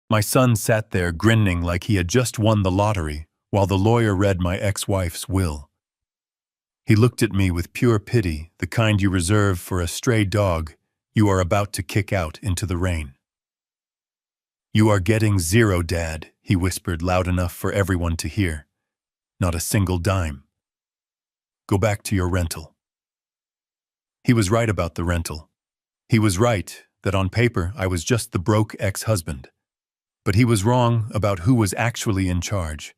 My son sat there grinning like he had just won the lottery while the lawyer read my ex-wife's will. He looked at me with pure pity, the kind you reserve for a stray dog you are about to kick out into the rain. "You are getting zero, Dad," he whispered loud enough for everyone to hear. "Not a single dime. Go back to your rental." He was right about the rental. He was right that on paper I was just the broke ex-husband. But he was wrong about who was actually in charge.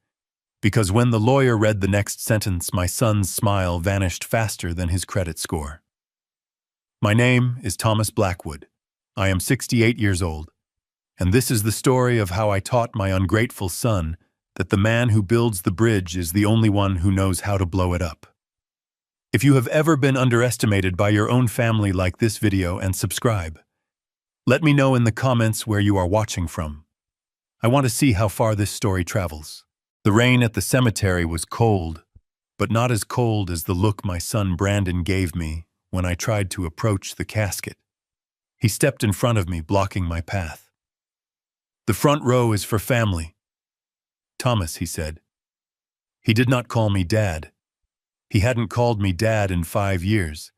Because when the lawyer read the next sentence, my son's smile vanished faster than his credit score. "My name is Thomas Blackwood. I am 68 years old. And this is the story of how I taught my ungrateful son that the man who builds the bridge is the only one who knows how to blow it up." If you have ever been underestimated by your own family, like this video and subscribe. Let me know in the comments where you are watching from. I want to see how far this story travels. The rain at the cemetery was cold, but not as cold as the look my son Brandon gave me when I tried to approach the casket. He stepped in front of me, blocking my path. "The front row is for family." "Thomas," he said. He did not call me Dad. He hadn't called me Dad in 5 years.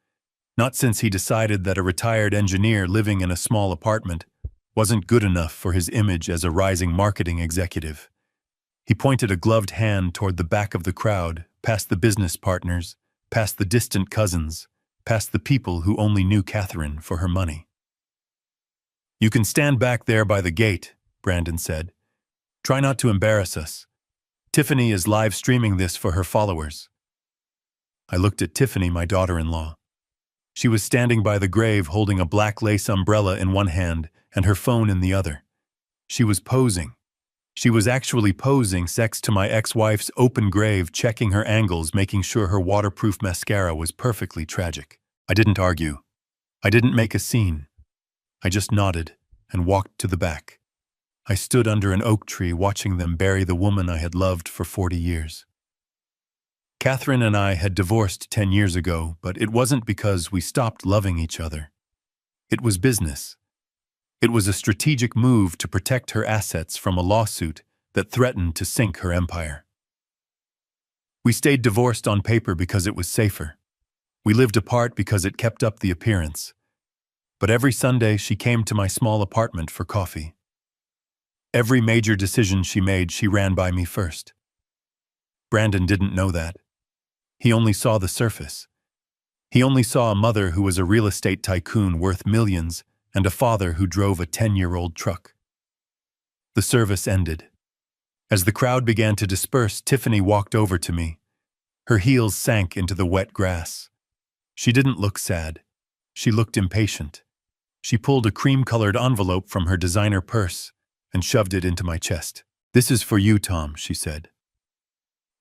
Not since he decided that a retired engineer living in a small apartment wasn't good enough for his image as a rising marketing executive. He pointed a gloved hand toward the back of the crowd, past the business partners, past the distant cousins, past the people who only knew Catherine for her money. "You can stand back there by the gate," Brandon said. "Try not to embarrass us. Tiffany is live streaming this for her followers." I looked at Tiffany, my daughter-in-law. She was standing by the grave holding a black lace umbrella in one hand and her phone in the other. She was posing. She was actually posing next to my ex-wife's open grave, checking her angles, making sure her waterproof mascara was perfectly tragic. I didn't argue. I didn't make a scene. I just nodded and walked to the back. I stood under an oak tree watching them bury the woman I had loved for 40 years. Catherine and I had divorced 10 years ago, but it wasn't because we stopped loving each other. It was business. It was a strategic move to protect her assets from a lawsuit that threatened to sink her empire. We stayed divorced on paper because it was safer. We lived apart because it kept up the appearance. But every Sunday she came to my small apartment for coffee. Every major decision she made, she ran by me first. Brandon didn't know that. He only saw the surface. He only saw a mother who was a real estate tycoon worth millions and a father who drove a 10-year-old truck. The service ended. As the crowd began to disperse, Tiffany walked over to me. Her heels sank into the wet grass. She didn't look sad. She looked impatient. She pulled a cream-colored envelope from her designer purse and shoved it into my chest. "This is for you, Tom," she said.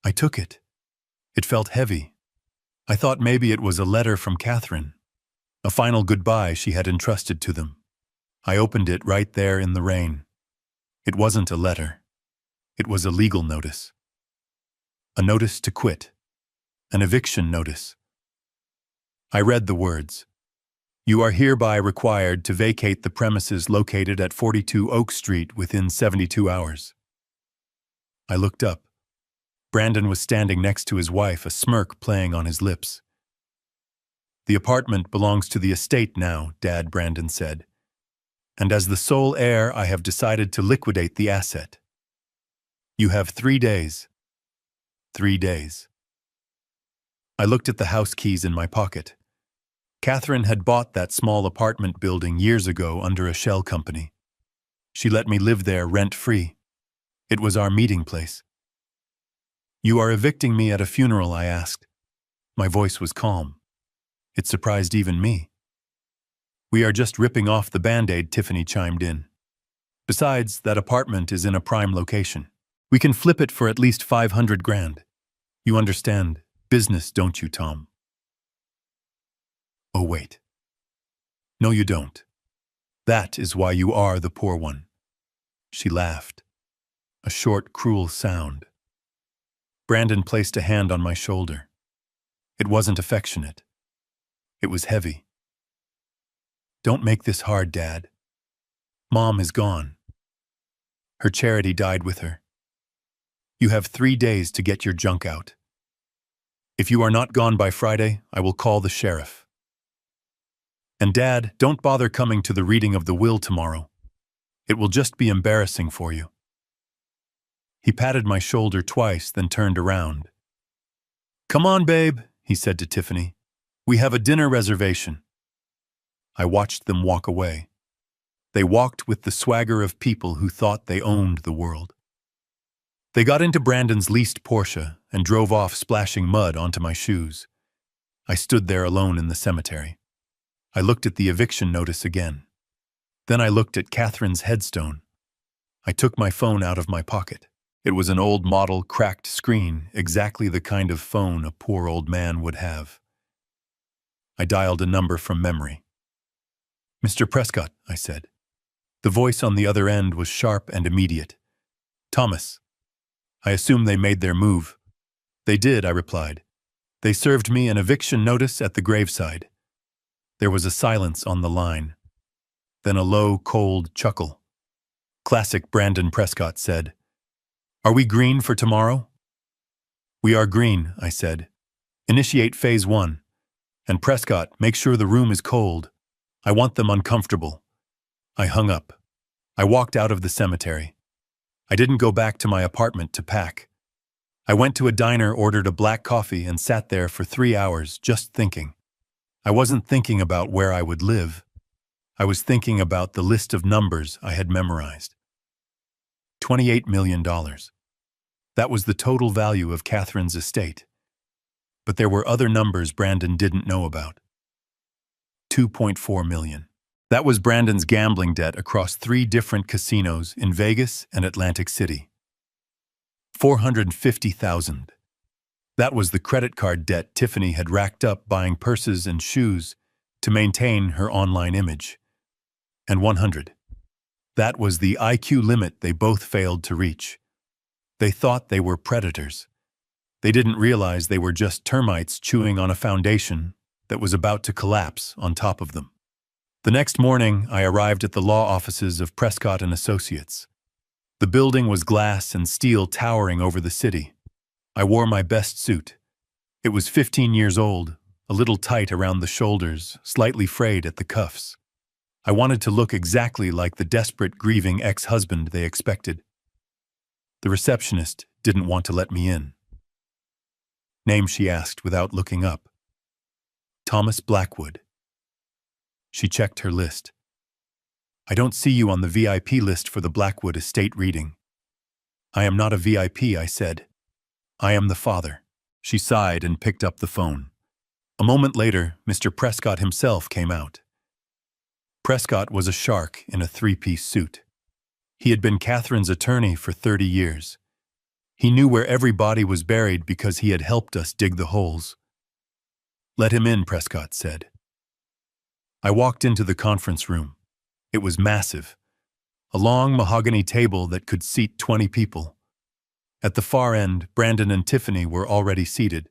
I took it. It felt heavy. I thought maybe it was a letter from Catherine, a final goodbye she had entrusted to them. I opened it right there in the rain. It wasn't a letter. It was a legal notice. A notice to quit. An eviction notice. I read the words. "You are hereby required to vacate the premises located at 42 Oak Street within 72 hours. I looked up. Brandon was standing next to his wife, a smirk playing on his lips. "The apartment belongs to the estate now," Dad, Brandon said. "And as the sole heir, I have decided to liquidate the asset. You have 3 days. 3 days. I looked at the house keys in my pocket. Catherine had bought that small apartment building years ago under a shell company. She let me live there rent-free. It was our meeting place. "You are evicting me at a funeral?" I asked. My voice was calm. It surprised even me. "We are just ripping off the Band-Aid," Tiffany chimed in. "Besides, that apartment is in a prime location. We can flip it for at least 500 grand. You understand business, don't you, Tom?" "Oh, wait. No, you don't. That is why you are the poor one." She laughed. A short, cruel sound. Brandon placed a hand on my shoulder. It wasn't affectionate. It was heavy. "Don't make this hard, Dad. Mom is gone." Her charity died with her. You have 3 days to get your junk out. If you are not gone by Friday, I will call the sheriff. And Dad, don't bother coming to the reading of the will tomorrow. It will just be embarrassing for you. He patted my shoulder twice, then turned around. Come on, babe, he said to Tiffany. We have a dinner reservation. I watched them walk away. They walked with the swagger of people who thought they owned the world. They got into Brandon's leased Porsche and drove off, splashing mud onto my shoes. I stood there alone in the cemetery. I looked at the eviction notice again. Then I looked at Catherine's headstone. I took my phone out of my pocket. It was an old model, cracked screen, exactly the kind of phone a poor old man would have. I dialed a number from memory. Mr. Prescott, I said. The voice on the other end was sharp and immediate. Thomas. I assume they made their move. They did, I replied. They served me an eviction notice at the graveside. There was a silence on the line. Then a low, cold chuckle. Classic Brandon Prescott said. Are we green for tomorrow? We are green, I said. Initiate phase 1. And Prescott, make sure the room is cold. I want them uncomfortable. I hung up. I walked out of the cemetery. I didn't go back to my apartment to pack. I went to a diner, ordered a black coffee, and sat there for 3 hours just thinking. I wasn't thinking about where I would live. I was thinking about the list of numbers I had memorized. $28 million. That was the total value of Catherine's estate. But there were other numbers Brandon didn't know about. $2.4 million. That was Brandon's gambling debt across 3 different casinos in Vegas and Atlantic City. $450,000. That was the credit card debt Tiffany had racked up buying purses and shoes to maintain her online image. And $100. That was the IQ limit they both failed to reach. They thought they were predators. They didn't realize they were just termites chewing on a foundation that was about to collapse on top of them. The next morning, I arrived at the law offices of Prescott & Associates. The building was glass and steel towering over the city. I wore my best suit. It was 15 years old, a little tight around the shoulders, slightly frayed at the cuffs. I wanted to look exactly like the desperate, grieving ex-husband they expected. The receptionist didn't want to let me in. Name, she asked without looking up. Thomas Blackwood. She checked her list. I don't see you on the VIP list for the Blackwood estate reading. I am not a VIP, I said. I am the father. She sighed and picked up the phone. A moment later, Mr. Prescott himself came out. Prescott was a shark in a 3-piece suit. He had been Catherine's attorney for 30 years. He knew where every body was buried because he had helped us dig the holes. Let him in, Prescott said. I walked into the conference room. It was massive. A long mahogany table that could seat 20 people. At the far end, Brandon and Tiffany were already seated.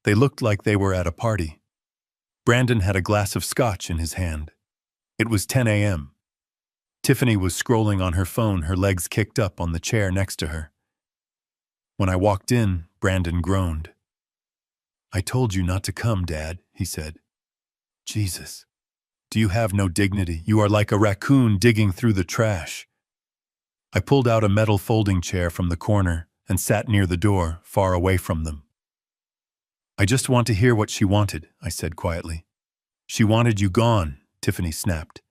They looked like they were at a party. Brandon had a glass of scotch in his hand. It was 10 a.m. Tiffany was scrolling on her phone, her legs kicked up on the chair next to her. When I walked in, Brandon groaned. I told you not to come, Dad, he said. Jesus. Do you have no dignity? You are like a raccoon digging through the trash. I pulled out a metal folding chair from the corner and sat near the door, far away from them. I just want to hear what she wanted, I said quietly. She wanted you gone, Tiffany snapped.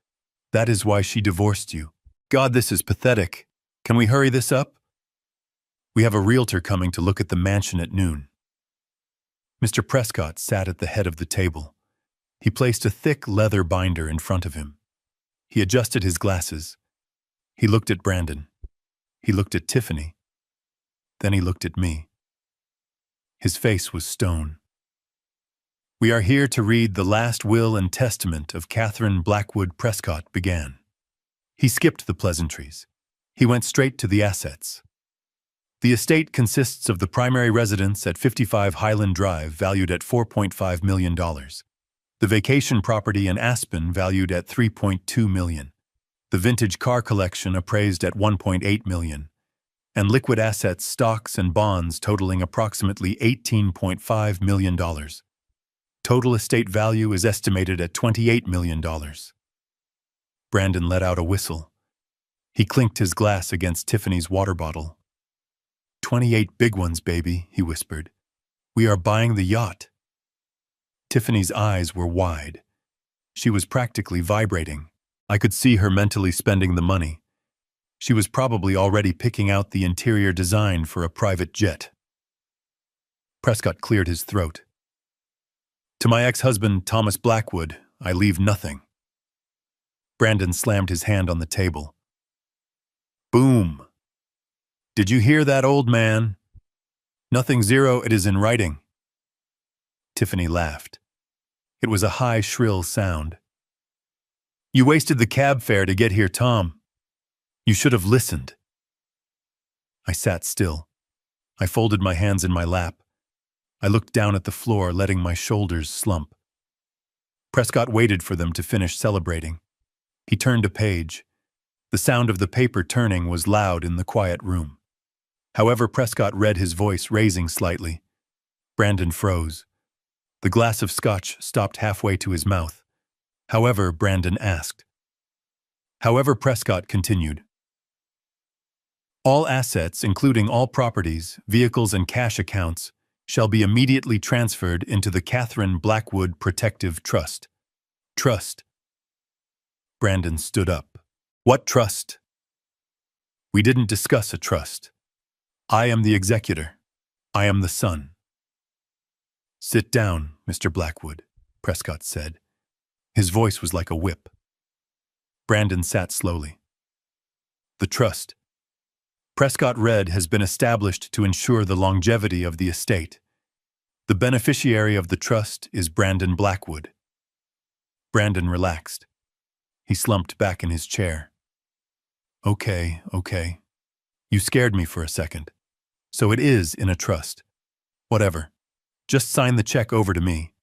That is why she divorced you. God, this is pathetic. Can we hurry this up? We have a realtor coming to look at the mansion at noon. Mr. Prescott sat at the head of the table. He placed a thick leather binder in front of him. He adjusted his glasses. He looked at Brandon. He looked at Tiffany. Then he looked at me. His face was stone. We are here to read the last will and testament of Catherine Blackwood Prescott began. He skipped the pleasantries. He went straight to the assets. The estate consists of the primary residence at 55 Highland Drive, valued at $4.5 million. The vacation property in Aspen, valued at $3.2 million. the vintage car collection appraised at $1.8 million, and liquid assets, stocks, and bonds totaling approximately $18.5 million. Total estate value is estimated at $28 million. Brandon let out a whistle. He clinked his glass against Tiffany's water bottle. 28 big ones, baby, he whispered. We are buying the yacht. Tiffany's eyes were wide. She was practically vibrating. I could see her mentally spending the money. She was probably already picking out the interior design for a private jet. Prescott cleared his throat. To my ex-husband, Thomas Blackwood, I leave nothing. Brandon slammed his hand on the table. Boom. Did you hear that, old man? Nothing, zero, it is in writing. Tiffany laughed. It was a high, shrill sound. You wasted the cab fare to get here, Tom. You should have listened. I sat still. I folded my hands in my lap. I looked down at the floor, letting my shoulders slump. Prescott waited for them to finish celebrating. He turned a page. The sound of the paper turning was loud in the quiet room. However, Prescott read, his voice raising slightly. Brandon froze. The glass of scotch stopped halfway to his mouth. However, Brandon asked. However, Prescott continued. All assets, including all properties, vehicles, and cash accounts, shall be immediately transferred into the Catherine Blackwood Protective Trust. Trust. Brandon stood up. What trust? We didn't discuss a trust. I am the executor. I am the son. Sit down, Mr. Blackwood, Prescott said. His voice was like a whip. Brandon sat slowly. The trust, Prescott read, has been established to ensure the longevity of the estate. The beneficiary of the trust is Brandon Blackwood. Brandon relaxed. He slumped back in his chair. Okay. You scared me for a second. So it is in a trust. Whatever. Just sign the check over to me.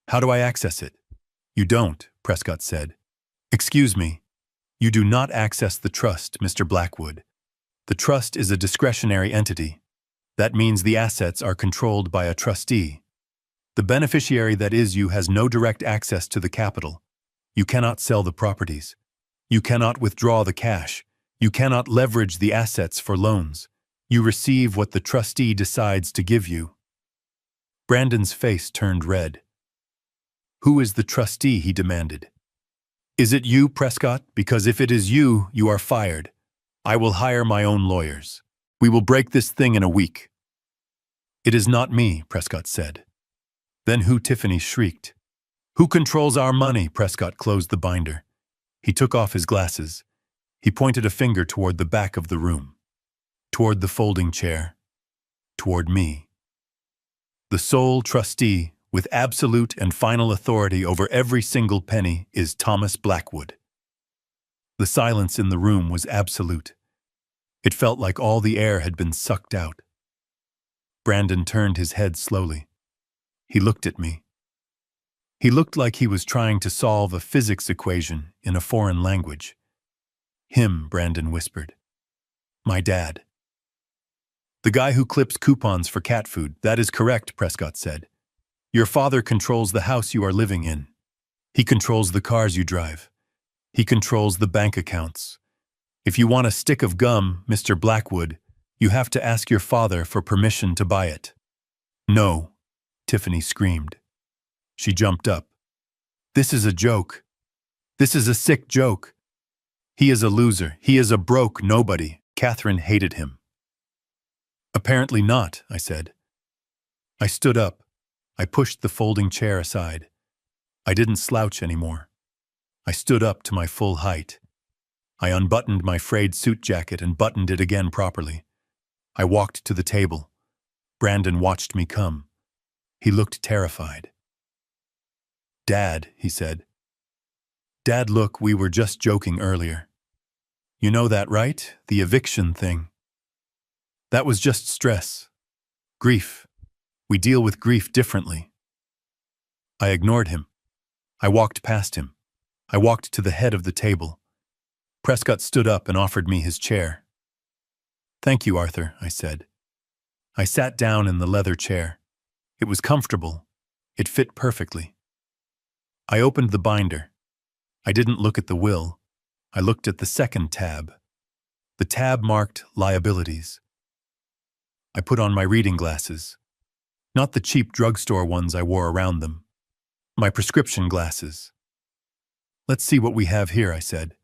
How do I access it? You don't, Prescott said. Excuse me. You do not access the trust, Mr. Blackwood. The trust is a discretionary entity. That means the assets are controlled by a trustee. The beneficiary, that is you, has no direct access to the capital. You cannot sell the properties. You cannot withdraw the cash. You cannot leverage the assets for loans. You receive what the trustee decides to give you. Brandon's face turned red. Who is the trustee? He demanded. Is it you, Prescott? Because if it is you, you are fired. I will hire my own lawyers. We will break this thing in a week. It is not me, Prescott said. Then who? Tiffany shrieked. Who controls our money? Prescott closed the binder. He took off his glasses. He pointed a finger toward the back of the room. Toward the folding chair. Toward me. The sole trustee, with absolute and final authority over every single penny, is Thomas Blackwood. The silence in the room was absolute. It felt like all the air had been sucked out. Brandon turned his head slowly. He looked at me. He looked like he was trying to solve a physics equation in a foreign language. Him, Brandon whispered. My dad. The guy who clips coupons for cat food. That is correct, Prescott said. Your father controls the house you are living in. He controls the cars you drive. He controls the bank accounts. If you want a stick of gum, Mr. Blackwood, you have to ask your father for permission to buy it. No, Tiffany screamed. She jumped up. This is a joke. This is a sick joke. He is a loser. He is a broke nobody. Catherine hated him. Apparently not, I said. I stood up. I pushed the folding chair aside. I didn't slouch anymore. I stood up to my full height. I unbuttoned my frayed suit jacket and buttoned it again properly. I walked to the table. Brandon watched me come. He looked terrified. Dad, he said. Dad, look, we were just joking earlier. You know that, right? The eviction thing. That was just stress. Grief. We deal with grief differently. I ignored him. I walked past him. I walked to the head of the table. Prescott stood up and offered me his chair. "Thank you, Arthur," I said. I sat down in the leather chair. It was comfortable. It fit perfectly. I opened the binder. I didn't look at the will. I looked at the second tab. The tab marked liabilities. I put on my reading glasses. Not the cheap drugstore ones I wore around them. My prescription glasses. "Let's see what we have here," I said.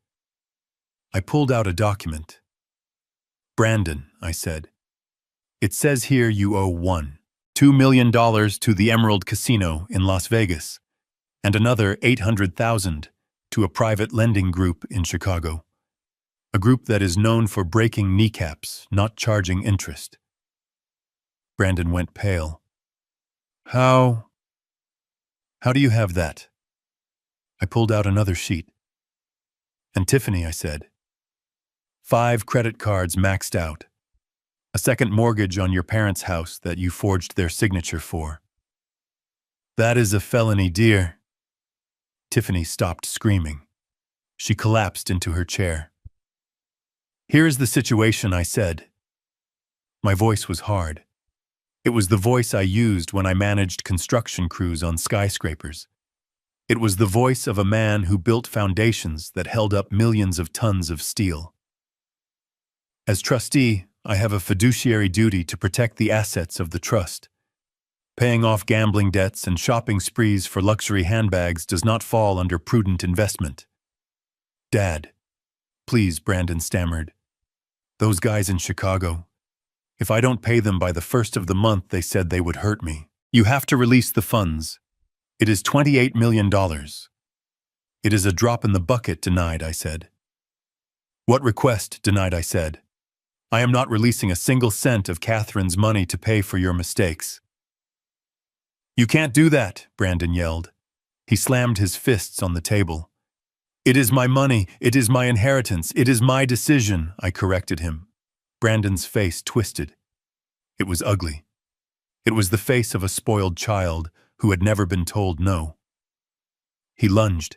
I pulled out a document. "Brandon," I said. "It says here you owe $2 million to the Emerald Casino in Las Vegas, and another $800,000 to a private lending group in Chicago. A group that is known for breaking kneecaps, not charging interest." Brandon went pale. How do you have that?" I pulled out another sheet. "And Tiffany," I said. 5 credit cards maxed out. A second mortgage on your parents' house that you forged their signature for." "That is a felony, dear." Tiffany stopped screaming. She collapsed into her chair. "Here is the situation," I said. My voice was hard. It was the voice I used when I managed construction crews on skyscrapers. It was the voice of a man who built foundations that held up millions of tons of steel. "As trustee, I have a fiduciary duty to protect the assets of the trust. Paying off gambling debts and shopping sprees for luxury handbags does not fall under prudent investment." "Dad, please," Brandon stammered. "Those guys in Chicago. If I don't pay them by the 1st of the month, they said they would hurt me. You have to release the funds. It is $28 million. "It is a drop in the bucket," denied, I said. "What request?" denied, I said. "I am not releasing a single cent of Catherine's money to pay for your mistakes." "You can't do that," Brandon yelled. He slammed his fists on the table. "It is my money. It is my inheritance. It is my decision," I corrected him. Brandon's face twisted. It was ugly. It was the face of a spoiled child who had never been told no. He lunged.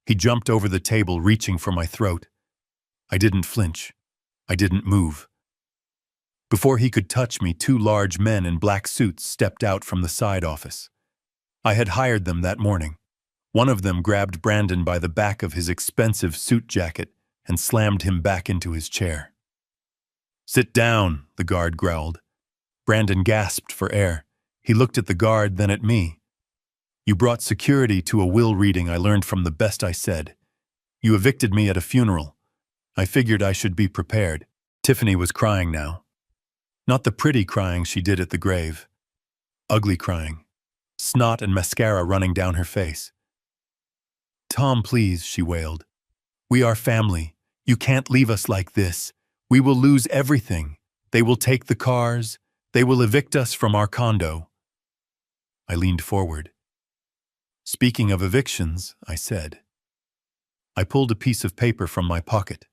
He jumped over the table, reaching for my throat. I didn't flinch. I didn't move. Before he could touch me, 2 large men in black suits stepped out from the side office. I had hired them that morning. One of them grabbed Brandon by the back of his expensive suit jacket and slammed him back into his chair. "Sit down," the guard growled. Brandon gasped for air. He looked at the guard, then at me. "You brought security to a will reading I learned from the best," I said. "You evicted me at a funeral. I figured I should be prepared." Tiffany was crying now. Not the pretty crying she did at the grave. Ugly crying. Snot and mascara running down her face. "Tom, please," she wailed. "We are family. You can't leave us like this. We will lose everything. They will take the cars. They will evict us from our condo." I leaned forward. "Speaking of evictions," I said. I pulled a piece of paper from my pocket.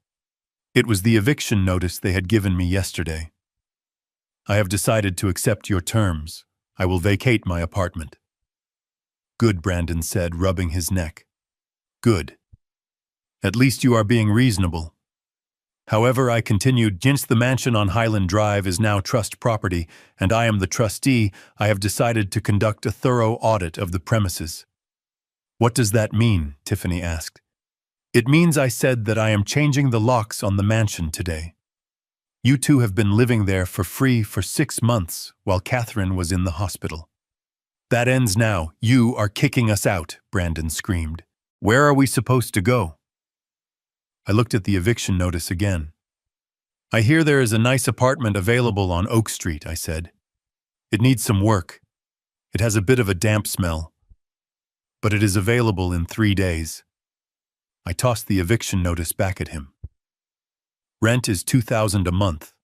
It was the eviction notice they had given me yesterday. "I have decided to accept your terms. I will vacate my apartment." "Good," Brandon said, rubbing his neck. "Good. At least you are being reasonable." However, I continued, "Since the mansion on Highland Drive is now trust property, and I am the trustee, I have decided to conduct a thorough audit of the premises." "What does that mean?" Tiffany asked. "It means," I said, "that I am changing the locks on the mansion today. You two have been living there for free for 6 months while Catherine was in the hospital. That ends now. You are kicking us out," Brandon screamed. "Where are we supposed to go?" I looked at the eviction notice again. "I hear there is a nice apartment available on Oak Street," I said. "It needs some work. It has a bit of a damp smell. But it is available in 3 days." I tossed the eviction notice back at him. "Rent is $2,000 a month,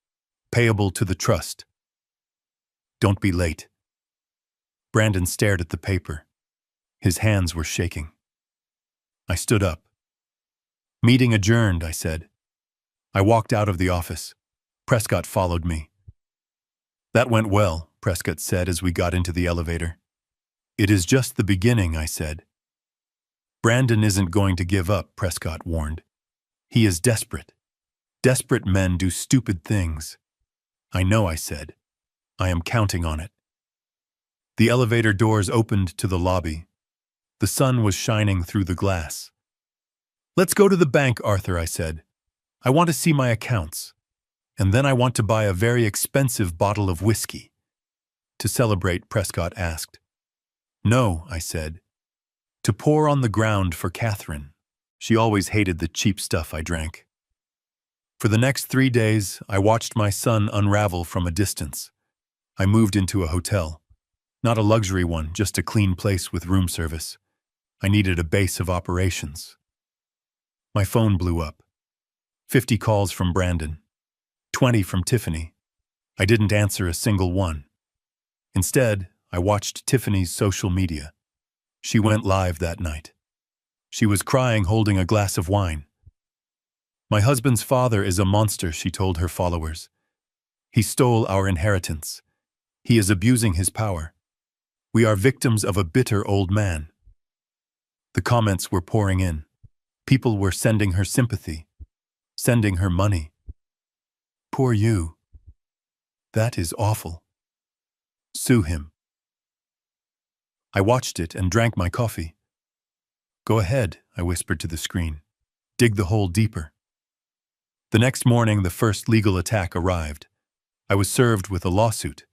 payable to the trust. Don't be late." Brandon stared at the paper. His hands were shaking. I stood up. "Meeting adjourned," I said. I walked out of the office. Prescott followed me. "That went well," Prescott said as we got into the elevator. "It is just the beginning," I said. "Brandon isn't going to give up," Prescott warned. He is desperate. Desperate men do stupid things. I know, I said. I am counting on it. The elevator doors opened to the lobby. The sun was shining through the glass. Let's go to the bank, Arthur, I said. I want to see my accounts. And then I want to buy a very expensive bottle of whiskey. To celebrate, Prescott asked. No, I said. To pour on the ground for Catherine. She always hated the cheap stuff I drank. For the next 3 days, I watched my son unravel from a distance. I moved into a hotel. Not a luxury one, just a clean place with room service. I needed a base of operations. My phone blew up. 50 calls from Brandon. 20 from Tiffany. I didn't answer a single one. Instead, I watched Tiffany's social media. She went live that night. She was crying, holding a glass of wine. My husband's father is a monster, she told her followers. He stole our inheritance. He is abusing his power. We are victims of a bitter old man. The comments were pouring in. People were sending her sympathy, sending her money. Poor you. That is awful. Sue him. I watched it and drank my coffee. Go ahead, I whispered to the screen. Dig the hole deeper. The next morning, the first legal attack arrived. I was served with a lawsuit.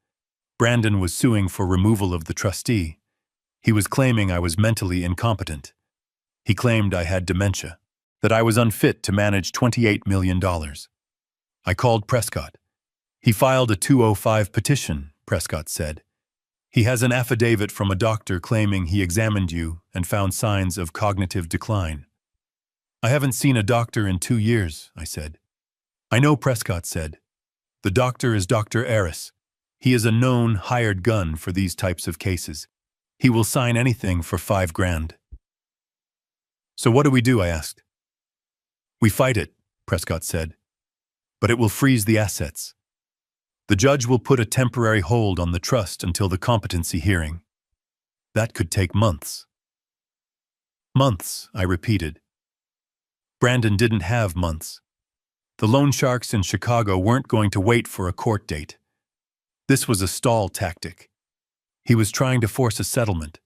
Brandon was suing for removal of the trustee. He was claiming I was mentally incompetent. He claimed I had dementia, that I was unfit to manage $28 million. I called Prescott. He filed a 205 petition, Prescott said. He has an affidavit from a doctor claiming he examined you and found signs of cognitive decline. I haven't seen a doctor in 2 years, I said. I know, Prescott said. The doctor is Dr. Eris. He is a known hired gun for these types of cases. He will sign anything for $5,000. So what do we do, I asked. We fight it, Prescott said. But it will freeze the assets. The judge will put a temporary hold on the trust until the competency hearing. That could take months. Months, I repeated. Brandon didn't have months. The loan sharks in Chicago weren't going to wait for a court date. This was a stall tactic. He was trying to force a settlement.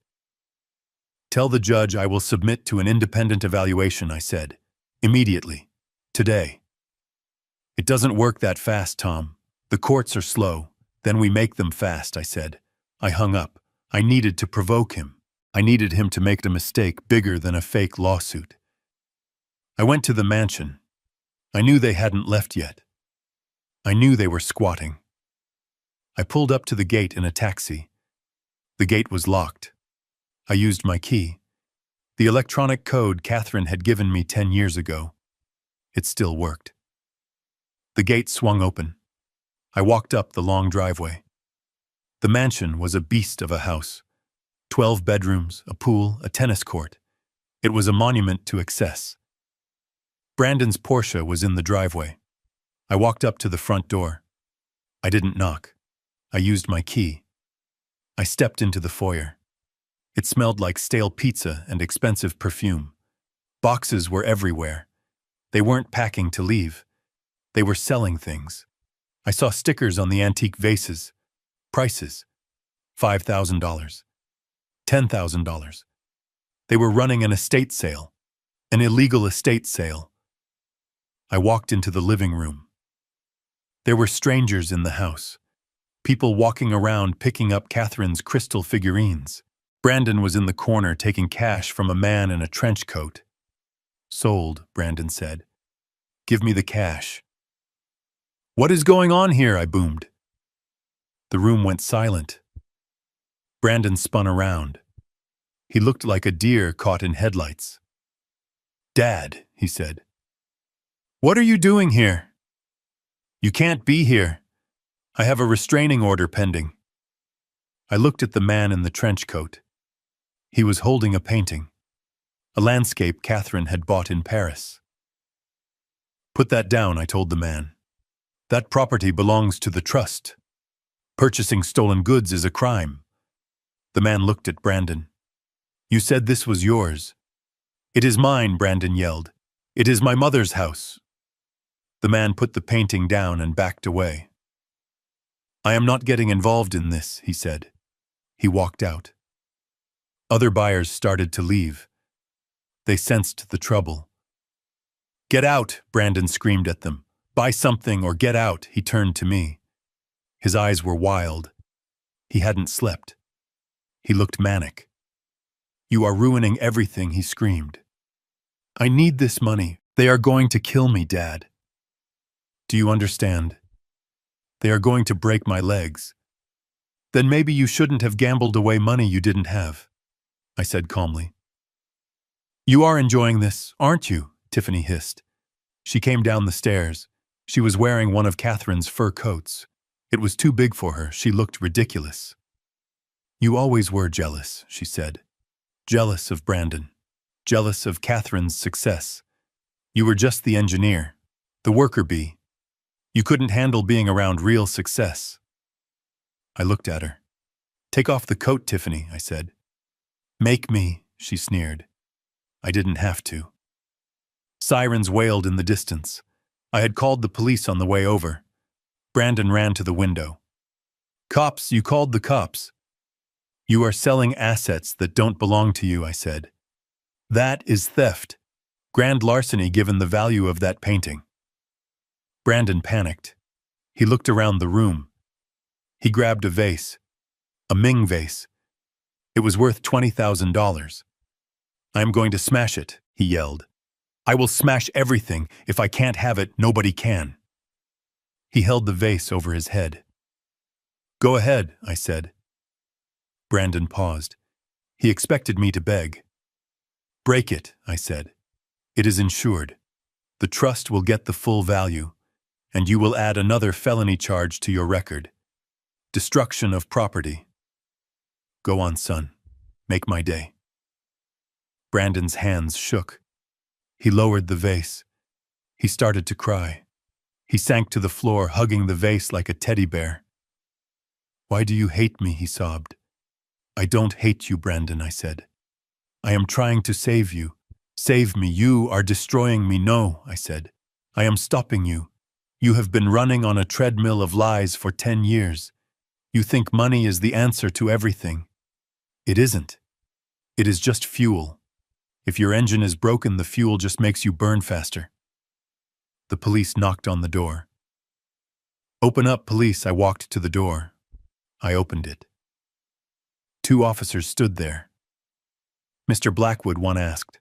Tell the judge I will submit to an independent evaluation, I said. Immediately. Today. It doesn't work that fast, Tom. The courts are slow. Then we make them fast, I said. I hung up. I needed to provoke him. I needed him to make a mistake bigger than a fake lawsuit. I went to the mansion. I knew they hadn't left yet. I knew they were squatting. I pulled up to the gate in a taxi. The gate was locked. I used my key. The electronic code Catherine had given me 10 years ago. It still worked. The gate swung open. I walked up the long driveway. The mansion was a beast of a house. 12 bedrooms, a pool, a tennis court. It was a monument to excess. Brandon's Porsche was in the driveway. I walked up to the front door. I didn't knock. I used my key. I stepped into the foyer. It smelled like stale pizza and expensive perfume. Boxes were everywhere. They weren't packing to leave. They were selling things. I saw stickers on the antique vases. Prices. $5,000. $10,000. They were running an estate sale. An illegal estate sale. I walked into the living room. There were strangers in the house. People walking around picking up Catherine's crystal figurines. Brandon was in the corner taking cash from a man in a trench coat. Sold, Brandon said. Give me the cash. What is going on here? I boomed. The room went silent. Brandon spun around. He looked like a deer caught in headlights. Dad, he said. What are you doing here? You can't be here. I have a restraining order pending. I looked at the man in the trench coat. He was holding a painting. A landscape Catherine had bought in Paris. Put that down, I told the man. That property belongs to the trust. Purchasing stolen goods is a crime. The man looked at Brandon. You said this was yours. It is mine, Brandon yelled. It is my mother's house. The man put the painting down and backed away. I am not getting involved in this, he said. He walked out. Other buyers started to leave. They sensed the trouble. Get out, Brandon screamed at them. Buy something or get out, he turned to me. His eyes were wild. He hadn't slept. He looked manic. You are ruining everything, he screamed. I need this money. They are going to kill me, Dad. Do you understand? They are going to break my legs. Then maybe you shouldn't have gambled away money you didn't have, I said calmly. You are enjoying this, aren't you? Tiffany hissed. She came down the stairs. She was wearing one of Catherine's fur coats. It was too big for her. She looked ridiculous. You always were jealous, she said. Jealous of Brandon. Jealous of Catherine's success. You were just the engineer, the worker bee. You couldn't handle being around real success. I looked at her. Take off the coat, Tiffany, I said. Make me, she sneered. I didn't have to. Sirens wailed in the distance. I had called the police on the way over. Brandon ran to the window. Cops, you called the cops. You are selling assets that don't belong to you, I said. That is theft. Grand larceny given the value of that painting. Brandon panicked. He looked around the room. He grabbed a vase. A Ming vase. It was worth $20,000. I am going to smash it, he yelled. I will smash everything. If I can't have it, nobody can. He held the vase over his head. Go ahead, I said. Brandon paused. He expected me to beg. Break it, I said. It is insured. The trust will get the full value, and you will add another felony charge to your record. Destruction of property. Go on, son. Make my day. Brandon's hands shook. He lowered the vase. He started to cry. He sank to the floor, hugging the vase like a teddy bear. Why do you hate me? He sobbed. I don't hate you, Brandon, I said. I am trying to save you. Save me. You are destroying me. No, I said. I am stopping you. You have been running on a treadmill of lies for 10 years. You think money is the answer to everything. It isn't. It is just fuel. If your engine is broken, the fuel just makes you burn faster. The police knocked on the door. Open up, police. I walked to the door. I opened it. 2 officers stood there. Mr. Blackwood, one asked.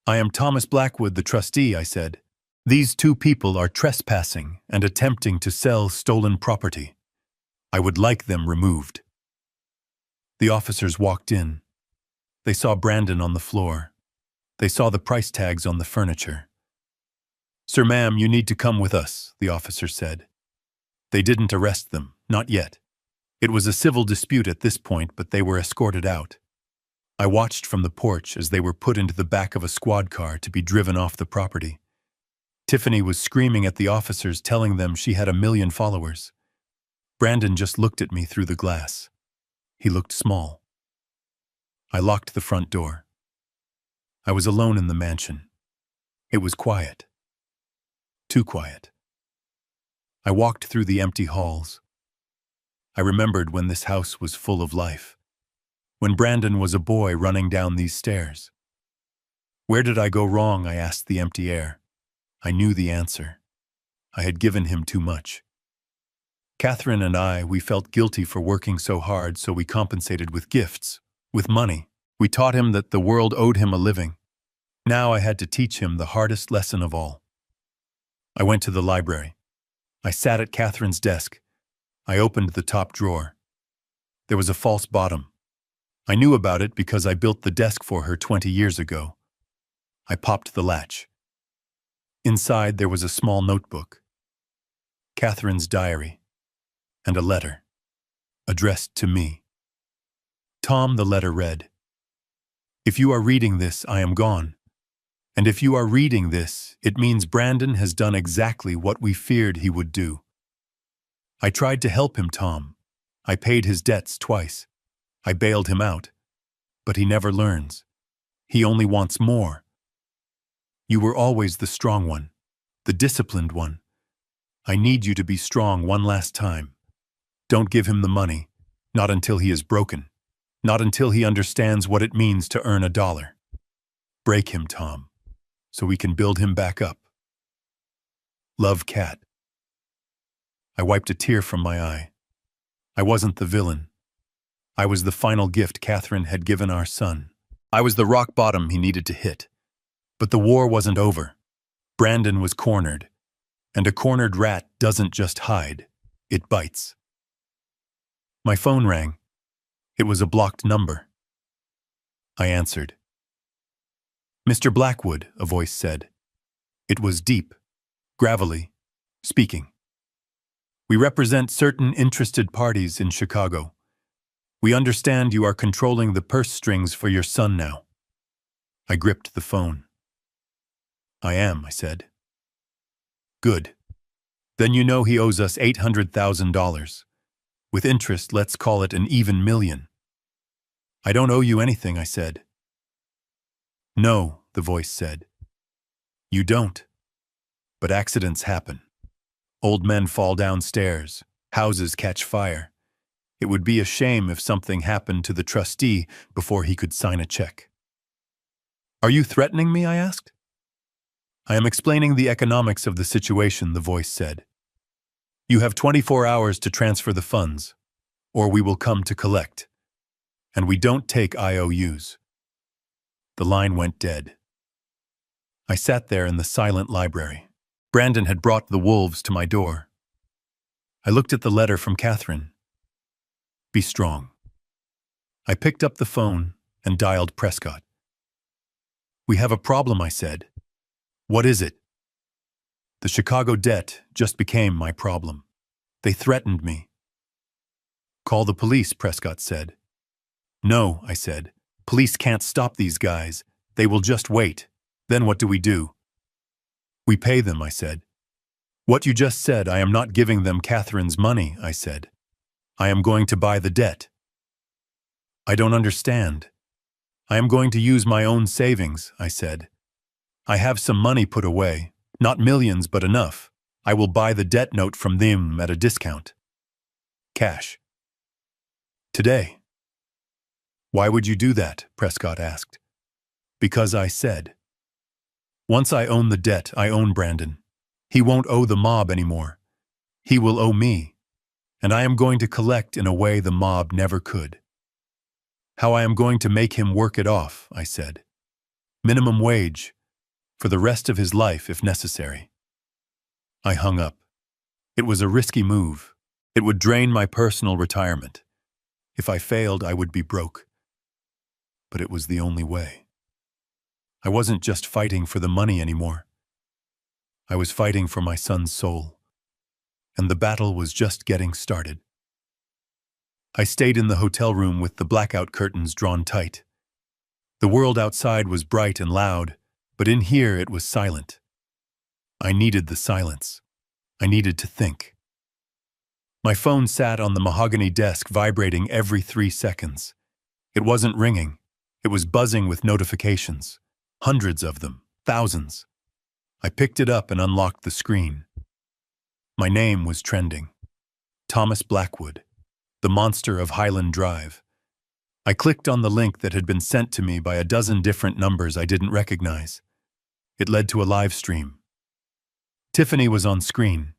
I am Thomas Blackwood, the trustee, I said. These 2 people are trespassing and attempting to sell stolen property. I would like them removed. The officers walked in. They saw Brandon on the floor. They saw the price tags on the furniture. Sir, ma'am, you need to come with us, the officer said. They didn't arrest them, not yet. It was a civil dispute at this point, but they were escorted out. I watched from the porch as they were put into the back of a squad car to be driven off the property. Tiffany was screaming at the officers, telling them she had 1 million followers. Brandon just looked at me through the glass. He looked small. I locked the front door. I was alone in the mansion. It was quiet. Too quiet. I walked through the empty halls. I remembered when this house was full of life. When Brandon was a boy running down these stairs. Where did I go wrong? I asked the empty air. I knew the answer. I had given him too much. Catherine and I, we felt guilty for working so hard, so we compensated with gifts, with money. We taught him that the world owed him a living. Now I had to teach him the hardest lesson of all. I went to the library. I sat at Catherine's desk. I opened the top drawer. There was a false bottom. I knew about it because I built the desk for her 20 years ago. I popped the latch. Inside there was a small notebook. Catherine's diary. And a letter. Addressed to me. Tom, the letter read, If you are reading this, I am gone. And if you are reading this, it means Brandon has done exactly what we feared he would do. I tried to help him, Tom. I paid his debts twice. I bailed him out. But he never learns. He only wants more. You were always the strong one, the disciplined one. I need you to be strong one last time. Don't give him the money, not until he is broken, not until he understands what it means to earn $1. Break him, Tom, so we can build him back up. Love, Kat. I wiped a tear from my eye. I wasn't the villain. I was the final gift Catherine had given our son. I was the rock bottom he needed to hit. But the war wasn't over. Brandon was cornered. And a cornered rat doesn't just hide, it bites. My phone rang. It was a blocked number. I answered. Mr. Blackwood, a voice said. It was deep, gravelly, speaking. We represent certain interested parties in Chicago. We understand you are controlling the purse strings for your son now. I gripped the phone. I am, I said. Good. Then you know he owes us $800,000. With interest, let's call it an even million. I don't owe you anything, I said. No, the voice said. You don't. But accidents happen. Old men fall downstairs. Houses catch fire. It would be a shame if something happened to the trustee before he could sign a check. Are you threatening me? I asked. I am explaining the economics of the situation, the voice said. You have 24 hours to transfer the funds, or we will come to collect. And we don't take IOUs. The line went dead. I sat there in the silent library. Brandon had brought the wolves to my door. I looked at the letter from Catherine. Be strong. I picked up the phone and dialed Prescott. We have a problem, I said. What is it? The Chicago debt just became my problem. They threatened me. Call the police, Prescott said. No, I said. Police can't stop these guys. They will just wait. Then what do? We pay them, I said. What you just said, I am not giving them Catherine's money, I said. I am going to buy the debt. I don't understand. I am going to use my own savings, I said. I have some money put away, not millions, but enough. I will buy the debt note from them at a discount. Cash. Today. Why would you do that? Prescott asked. Because I said. Once I own the debt, I own Brandon. He won't owe the mob anymore. He will owe me. And I am going to collect in a way the mob never could. How I am going to make him work it off, I said. Minimum wage. For the rest of his life, if necessary. I hung up. It was a risky move. It would drain my personal retirement. If I failed, I would be broke. But it was the only way. I wasn't just fighting for the money anymore. I was fighting for my son's soul. And the battle was just getting started. I stayed in the hotel room with the blackout curtains drawn tight. The world outside was bright and loud, but in here it was silent. I needed the silence. I needed to think. My phone sat on the mahogany desk, vibrating every 3 seconds. It wasn't ringing. It was buzzing with notifications. Hundreds of them. Thousands. I picked it up and unlocked the screen. My name was trending. Thomas Blackwood, the monster of Highland Drive. I clicked on the link that had been sent to me by a dozen different numbers I didn't recognize. It led to a live stream. Tiffany was on screen.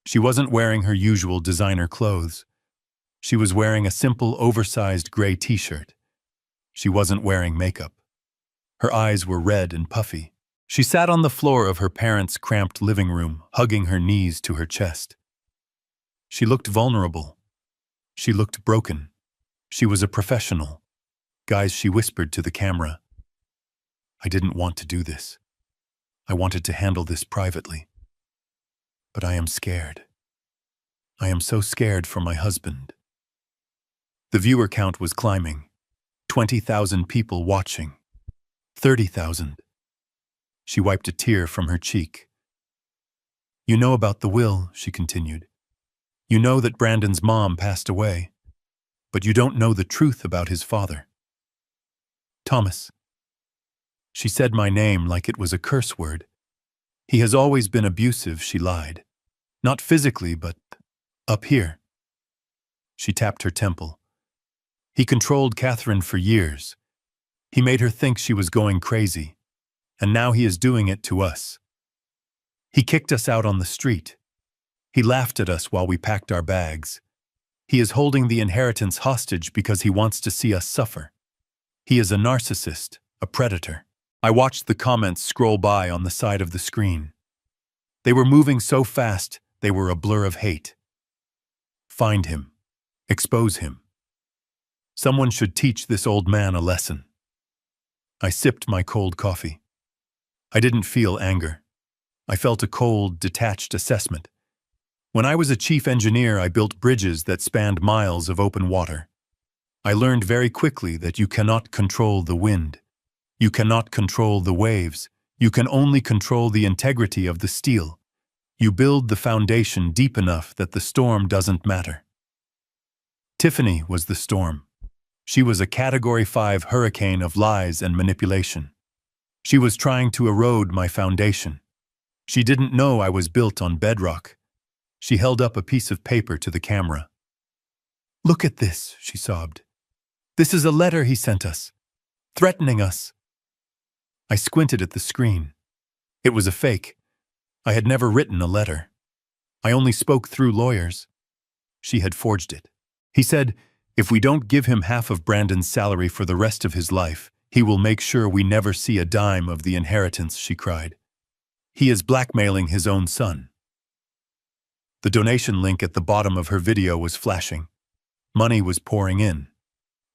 She wasn't wearing her usual designer clothes. She was wearing a simple, oversized gray t-shirt. She wasn't wearing makeup. Her eyes were red and puffy. She sat on the floor of her parents' cramped living room, hugging her knees to her chest. She looked vulnerable. She looked broken. She was a professional. Guys, she whispered to the camera. I didn't want to do this. I wanted to handle this privately. But I am scared. I am so scared for my husband. The viewer count was climbing. 20,000 people watching. 30,000. She wiped a tear from her cheek. You know about the will, she continued. You know that Brandon's mom passed away. But you don't know the truth about his father. Thomas. She said my name like it was a curse word. He has always been abusive, she lied. Not physically, but up here. She tapped her temple. He controlled Catherine for years. He made her think she was going crazy. And now he is doing it to us. He kicked us out on the street. He laughed at us while we packed our bags. He is holding the inheritance hostage because he wants to see us suffer. He is a narcissist, a predator. I watched the comments scroll by on the side of the screen. They were moving so fast, they were a blur of hate. Find him. Expose him. Someone should teach this old man a lesson. I sipped my cold coffee. I didn't feel anger. I felt a cold, detached assessment. When I was a chief engineer, I built bridges that spanned miles of open water. I learned very quickly that you cannot control the wind. You cannot control the waves. You can only control the integrity of the steel. You build the foundation deep enough that the storm doesn't matter. Tiffany was the storm. She was a Category 5 hurricane of lies and manipulation. She was trying to erode my foundation. She didn't know I was built on bedrock. She held up a piece of paper to the camera. "Look at this," she sobbed. "This is a letter he sent us, threatening us." I squinted at the screen. It was a fake. I had never written a letter. I only spoke through lawyers. She had forged it. He said, "If we don't give him half of Brandon's salary for the rest of his life, he will make sure we never see a dime of the inheritance," she cried. "He is blackmailing his own son." The donation link at the bottom of her video was flashing. Money was pouring in.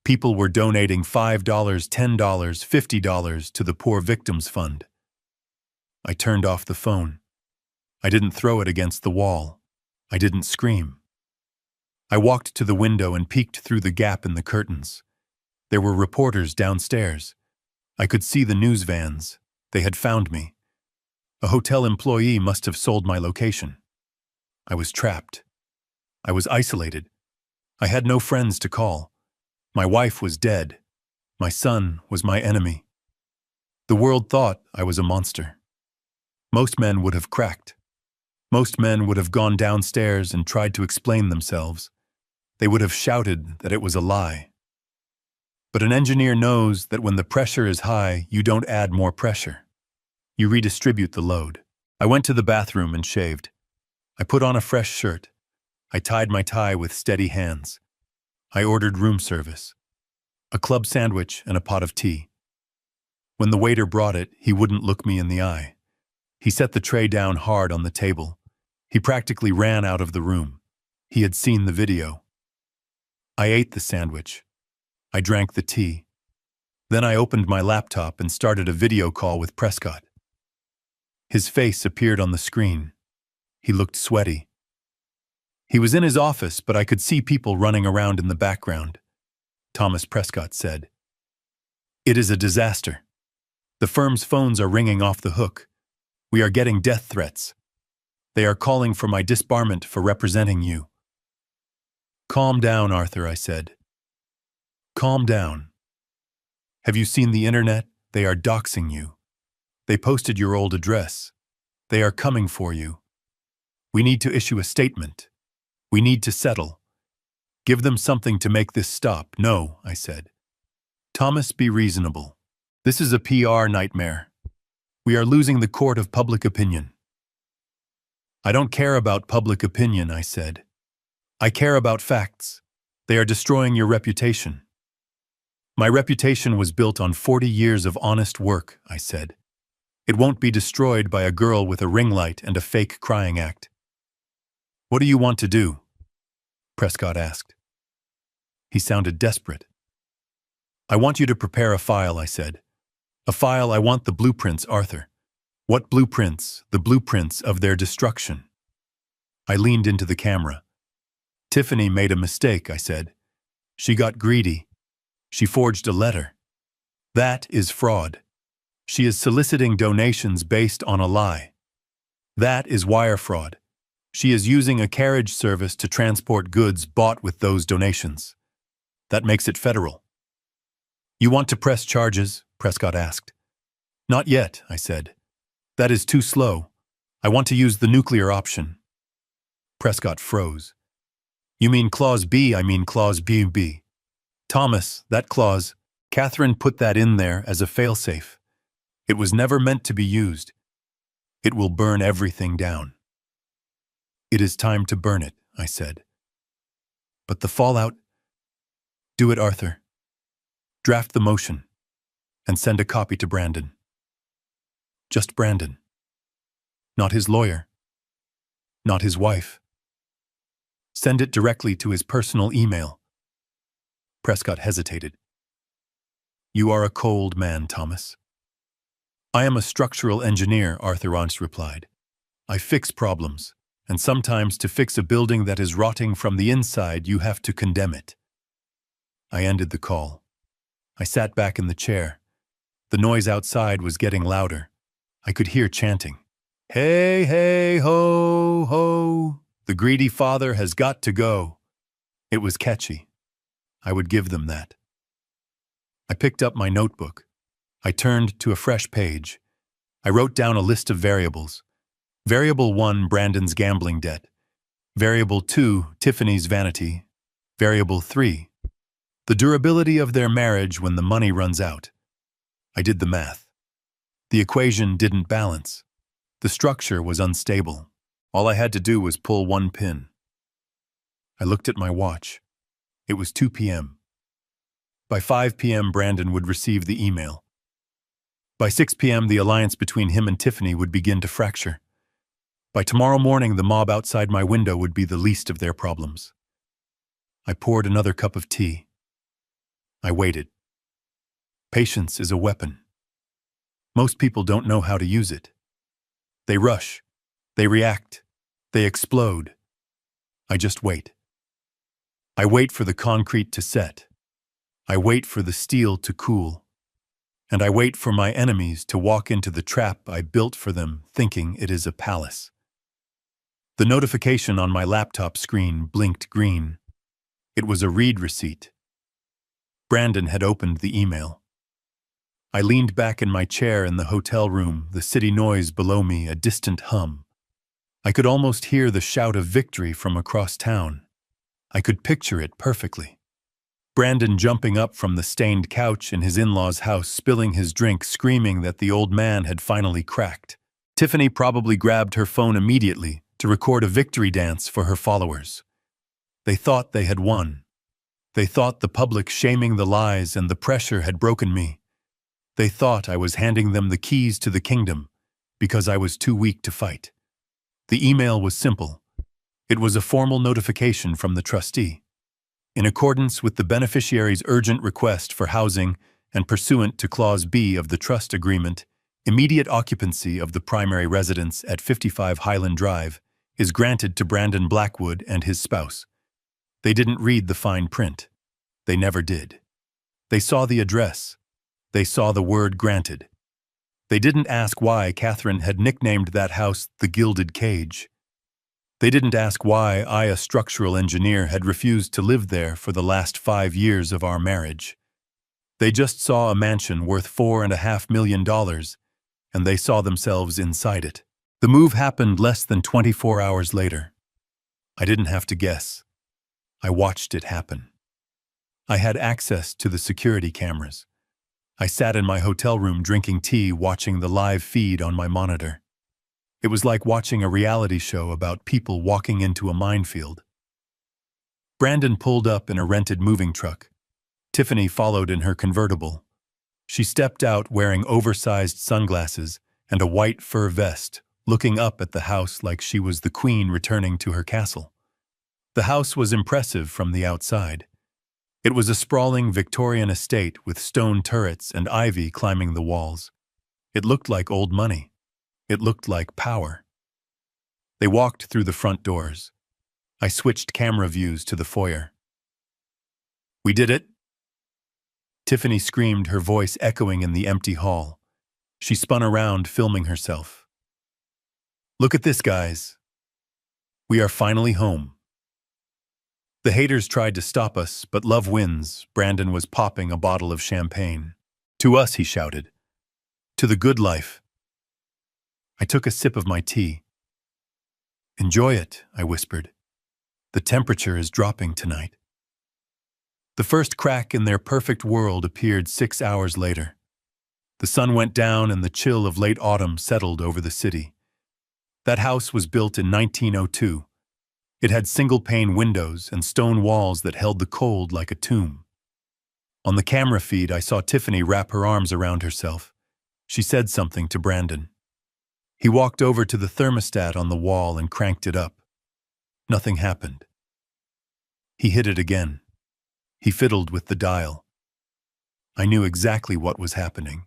People were donating $5, $10, $50 to the Poor Victims Fund. I turned off the phone. I didn't throw it against the wall. I didn't scream. I walked to the window and peeked through the gap in the curtains. There were reporters downstairs. I could see the news vans. They had found me. A hotel employee must have sold my location. I was trapped. I was isolated. I had no friends to call. My wife was dead. My son was my enemy. The world thought I was a monster. Most men would have cracked. Most men would have gone downstairs and tried to explain themselves. They would have shouted that it was a lie. But an engineer knows that when the pressure is high, you don't add more pressure. You redistribute the load. I went to the bathroom and shaved. I put on a fresh shirt. I tied my tie with steady hands. I ordered room service. A club sandwich and a pot of tea. When the waiter brought it, he wouldn't look me in the eye. He set the tray down hard on the table. He practically ran out of the room. He had seen the video. I ate the sandwich. I drank the tea. Then I opened my laptop and started a video call with Prescott. His face appeared on the screen. He looked sweaty. He was in his office, but I could see people running around in the background. Thomas Prescott said, "It is a disaster. The firm's phones are ringing off the hook. We are getting death threats. They are calling for my disbarment for representing you." "Calm down, Arthur," I said. "Calm down. Have you seen the internet? They are doxing you. They posted your old address. They are coming for you. We need to issue a statement. We need to settle. Give them something to make this stop." "No," I said. "Thomas, be reasonable. This is a PR nightmare. We are losing the court of public opinion." "I don't care about public opinion," I said. "I care about facts. They are destroying your reputation." "My reputation was built on 40 years of honest work," I said. "It won't be destroyed by a girl with a ring light and a fake crying act." "What do you want to do?" Prescott asked. He sounded desperate. "I want you to prepare a file," I said. "A file. I want the blueprints, Arthur." "What blueprints?" "The blueprints of their destruction." I leaned into the camera. "Tiffany made a mistake," I said. "She got greedy. She forged a letter. That is fraud. She is soliciting donations based on a lie. That is wire fraud. She is using a carriage service to transport goods bought with those donations. That makes it federal." "You want to press charges?" Prescott asked. Not yet, I said. That is too slow. I want to use the nuclear option. Prescott froze. You mean Clause B, I mean Clause B. Thomas, that clause, Catherine put that in there as a failsafe. It was never meant to be used. It will burn everything down. It is time to burn it, I said. But the fallout? Do it, Arthur. Draft the motion and send a copy to Brandon. Just Brandon. Not his lawyer. Not his wife. Send it directly to his personal email. Prescott hesitated. You are a cold man, Thomas. I am a structural engineer, Arthur Ronst replied. I fix problems, and sometimes to fix a building that is rotting from the inside, you have to condemn it. I ended the call. I sat back in the chair. The noise outside was getting louder. I could hear chanting. Hey, hey, ho, ho. The greedy father has got to go. It was catchy. I would give them that. I picked up my notebook. I turned to a fresh page. I wrote down a list of variables. Variable 1, Brandon's gambling debt. Variable 2, Tiffany's vanity. Variable 3, the durability of their marriage when the money runs out. I did the math. The equation didn't balance. The structure was unstable. All I had to do was pull one pin. I looked at my watch. It was 2 p.m. By 5 p.m., Brandon would receive the email. By 6 p.m., the alliance between him and Tiffany would begin to fracture. By tomorrow morning, the mob outside my window would be the least of their problems. I poured another cup of tea. I waited. Patience is a weapon. Most people don't know how to use it. They rush. They react. They explode. I just wait. I wait for the concrete to set. I wait for the steel to cool. And I wait for my enemies to walk into the trap I built for them, thinking it is a palace. The notification on my laptop screen blinked green. It was a read receipt. Brandon had opened the email. I leaned back in my chair in the hotel room, the city noise below me a distant hum. I could almost hear the shout of victory from across town. I could picture it perfectly. Brandon jumping up from the stained couch in his in-laws' house, spilling his drink, screaming that the old man had finally cracked. Tiffany probably grabbed her phone immediately to record a victory dance for her followers. They thought they had won. They thought the public shaming the lies and the pressure had broken me. They thought I was handing them the keys to the kingdom because I was too weak to fight. The email was simple. It was a formal notification from the trustee. In accordance with the beneficiary's urgent request for housing and pursuant to Clause B of the trust agreement, immediate occupancy of the primary residence at 55 Highland Drive is granted to Brandon Blackwood and his spouse. They didn't read the fine print. They never did. They saw the address. They saw the word granted. They didn't ask why Catherine had nicknamed that house the Gilded Cage. They didn't ask why I, a structural engineer, had refused to live there for the last 5 years of our marriage. They just saw a mansion worth $4.5 million, and they saw themselves inside it. The move happened less than 24 hours later. I didn't have to guess. I watched it happen. I had access to the security cameras. I sat in my hotel room drinking tea, watching the live feed on my monitor. It was like watching a reality show about people walking into a minefield. Brandon pulled up in a rented moving truck. Tiffany followed in her convertible. She stepped out wearing oversized sunglasses and a white fur vest, looking up at the house like she was the queen returning to her castle. The house was impressive from the outside. It was a sprawling Victorian estate with stone turrets and ivy climbing the walls. It looked like old money. It looked like power. They walked through the front doors. I switched camera views to the foyer. "We did it!" Tiffany screamed, her voice echoing in the empty hall. She spun around, filming herself. "Look at this, guys. We are finally home." The haters tried to stop us, but love wins. Brandon was popping a bottle of champagne. "To us," he shouted. To the good life. I took a sip of my tea. Enjoy it, I whispered. The temperature is dropping tonight. The first crack in their perfect world appeared 6 hours later. The sun went down and the chill of late autumn settled over the city. That house was built in 1902. It had single-pane windows and stone walls that held the cold like a tomb. On the camera feed, I saw Tiffany wrap her arms around herself. She said something to Brandon. He walked over to the thermostat on the wall and cranked it up. Nothing happened. He hit it again. He fiddled with the dial. I knew exactly what was happening.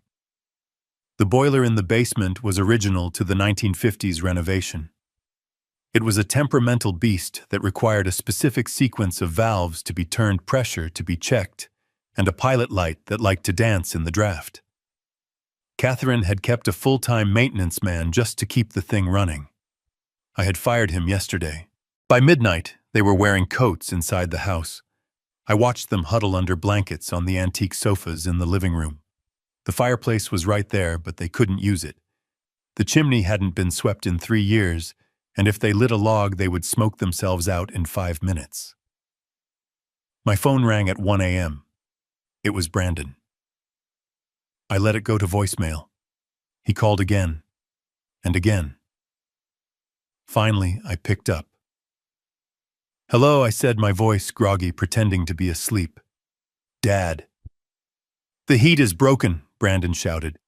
The boiler in the basement was original to the 1950s renovation. It was a temperamental beast that required a specific sequence of valves to be turned pressure to be checked, and a pilot light that liked to dance in the draft. Catherine had kept a full-time maintenance man just to keep the thing running. I had fired him yesterday. By midnight, they were wearing coats inside the house. I watched them huddle under blankets on the antique sofas in the living room. The fireplace was right there, but they couldn't use it. The chimney hadn't been swept in 3 years, and if they lit a log, they would smoke themselves out in 5 minutes. My phone rang at 1 a.m. It was Brandon. I let it go to voicemail. He called again, and again. Finally, I picked up. "Hello," I said, my voice groggy, pretending to be asleep. "Dad." "The heat is broken," Brandon shouted.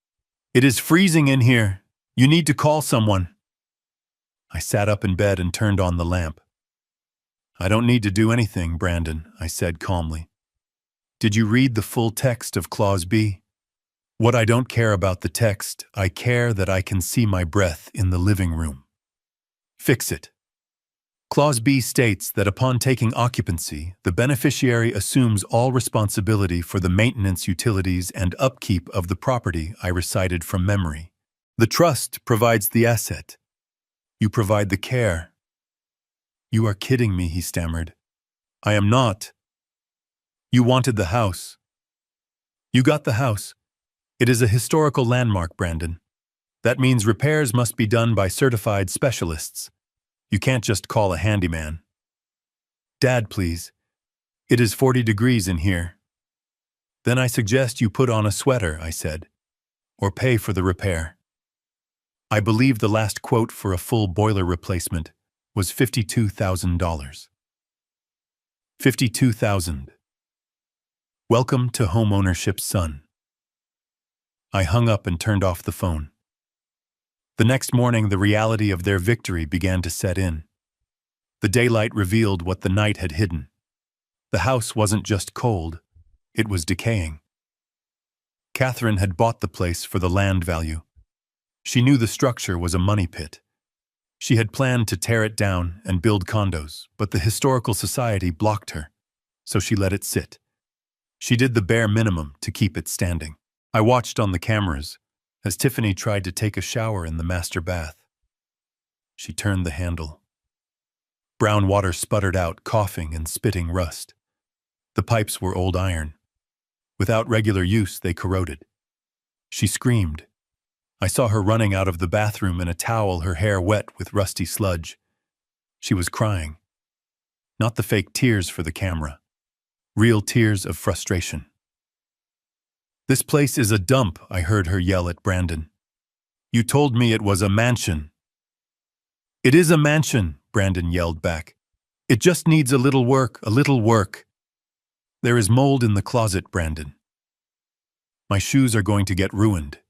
"It is freezing in here. You need to call someone." I sat up in bed and turned on the lamp. "I don't need to do anything, Brandon," I said calmly. "Did you read the full text of Clause B? What I don't care about the text, I care that I can see my breath in the living room. Fix it. Clause B states that upon taking occupancy, the beneficiary assumes all responsibility for the maintenance, utilities, and upkeep of the property I recited from memory. The trust provides the asset. You provide the care." "You are kidding me," he stammered. "I am not." "You wanted the house. You got the house. It is a historical landmark, Brandon. That means repairs must be done by certified specialists. You can't just call a handyman." "Dad, please. It is 40 degrees in here." "Then I suggest you put on a sweater," I said, "or pay for the repair." I believe the last quote for a full boiler replacement was $52,000. $52,000. Welcome to homeownership's son. I hung up and turned off the phone. The next morning, the reality of their victory began to set in. The daylight revealed what the night had hidden. The house wasn't just cold, it was decaying. Catherine had bought the place for the land value. She knew the structure was a money pit. She had planned to tear it down and build condos, but the Historical Society blocked her, so she let it sit. She did the bare minimum to keep it standing. I watched on the cameras as Tiffany tried to take a shower in the master bath. She turned the handle. Brown water sputtered out, coughing and spitting rust. The pipes were old iron. Without regular use, they corroded. She screamed. I saw her running out of the bathroom in a towel, her hair wet with rusty sludge. She was crying. Not the fake tears for the camera. Real tears of frustration. "This place is a dump," I heard her yell at Brandon. "You told me it was a mansion." "It is a mansion," Brandon yelled back. "It just needs a little work, a little work." "There is mold in the closet, Brandon. My shoes are going to get ruined."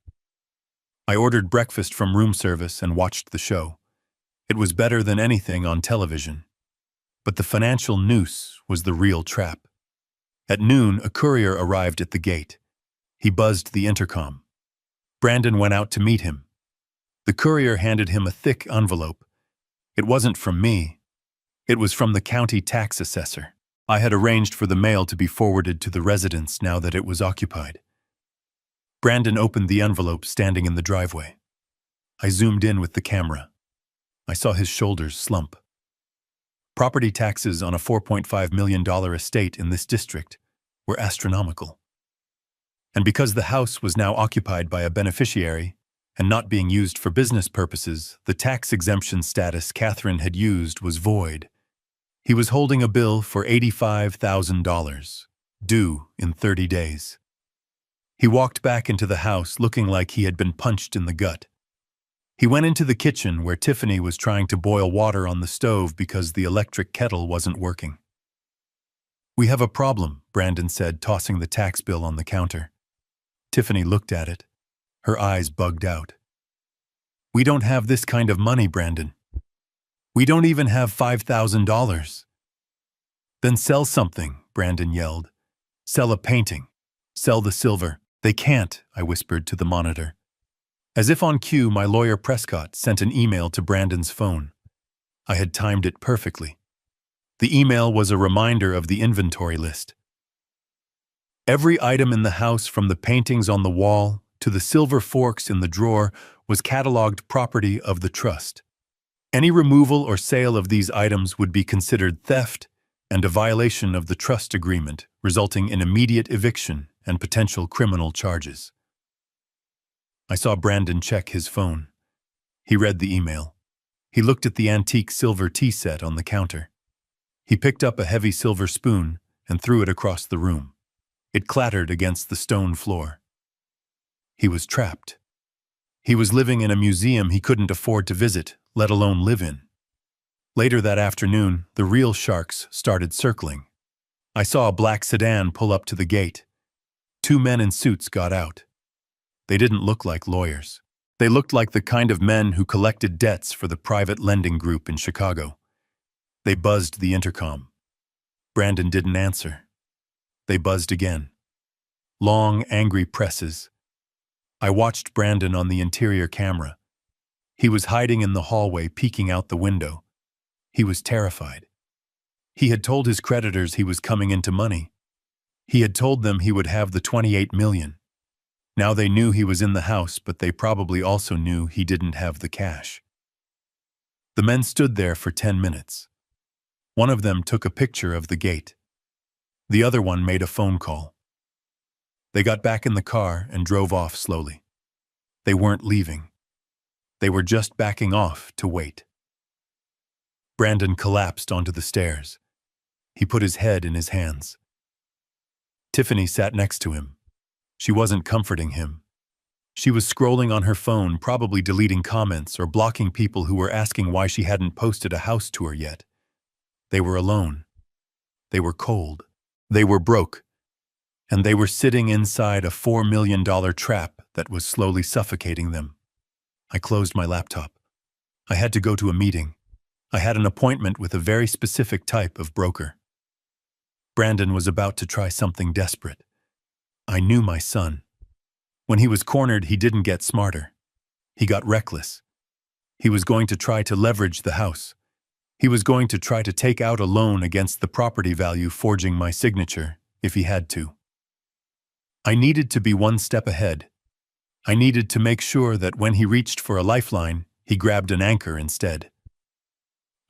I ordered breakfast from room service and watched the show. It was better than anything on television. But the financial noose was the real trap. At noon, a courier arrived at the gate. He buzzed the intercom. Brandon went out to meet him. The courier handed him a thick envelope. It wasn't from me. It was from the county tax assessor. I had arranged for the mail to be forwarded to the residence now that it was occupied. Brandon opened the envelope standing in the driveway. I zoomed in with the camera. I saw his shoulders slump. Property taxes on a $4.5 million estate in this district were astronomical. And because the house was now occupied by a beneficiary and not being used for business purposes, the tax exemption status Catherine had used was void. He was holding a bill for $85,000, due in 30 days. He walked back into the house looking like he had been punched in the gut. He went into the kitchen where Tiffany was trying to boil water on the stove because the electric kettle wasn't working. "We have a problem," Brandon said, tossing the tax bill on the counter. Tiffany looked at it. Her eyes bugged out. "We don't have this kind of money, Brandon. We don't even have $5,000. "Then sell something," Brandon yelled. "Sell a painting. Sell the silver." "They can't," I whispered to the monitor. As if on cue, my lawyer Prescott sent an email to Brandon's phone. I had timed it perfectly. The email was a reminder of the inventory list. Every item in the house, from the paintings on the wall to the silver forks in the drawer, was cataloged property of the trust. Any removal or sale of these items would be considered theft and a violation of the trust agreement, resulting in immediate eviction and potential criminal charges. I saw Brandon check his phone. He read the email. He looked at the antique silver tea set on the counter. He picked up a heavy silver spoon and threw it across the room. It clattered against the stone floor. He was trapped. He was living in a museum he couldn't afford to visit, let alone live in. Later that afternoon, the real sharks started circling. I saw a black sedan pull up to the gate. 2 men in suits got out. They didn't look like lawyers. They looked like the kind of men who collected debts for the private lending group in Chicago. They buzzed the intercom. Brandon didn't answer. They buzzed again. Long, angry presses. I watched Brandon on the interior camera. He was hiding in the hallway, peeking out the window. He was terrified. He had told his creditors he was coming into money. He had told them he would have the $28 million. Now they knew he was in the house, but they probably also knew he didn't have the cash. The men stood there for 10 minutes. One of them took a picture of the gate. The other one made a phone call. They got back in the car and drove off slowly. They weren't leaving. They were just backing off to wait. Brandon collapsed onto the stairs. He put his head in his hands. Tiffany sat next to him. She wasn't comforting him. She was scrolling on her phone, probably deleting comments or blocking people who were asking why she hadn't posted a house tour yet. They were alone. They were cold. They were broke. And they were sitting inside a $4 million trap that was slowly suffocating them. I closed my laptop. I had to go to a meeting. I had an appointment with a very specific type of broker. Brandon was about to try something desperate. I knew my son. When he was cornered, he didn't get smarter. He got reckless. He was going to try to leverage the house. He was going to try to take out a loan against the property value, forging my signature, if he had to. I needed to be one step ahead. I needed to make sure that when he reached for a lifeline, he grabbed an anchor instead.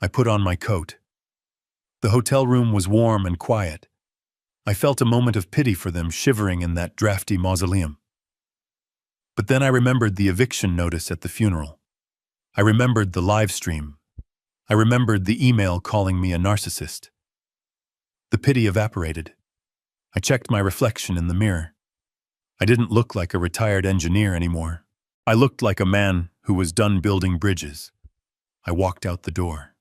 I put on my coat. The hotel room was warm and quiet. I felt a moment of pity for them shivering in that drafty mausoleum. But then I remembered the eviction notice at the funeral. I remembered the live stream. I remembered the email calling me a narcissist. The pity evaporated. I checked my reflection in the mirror. I didn't look like a retired engineer anymore. I looked like a man who was done building bridges. I walked out the door.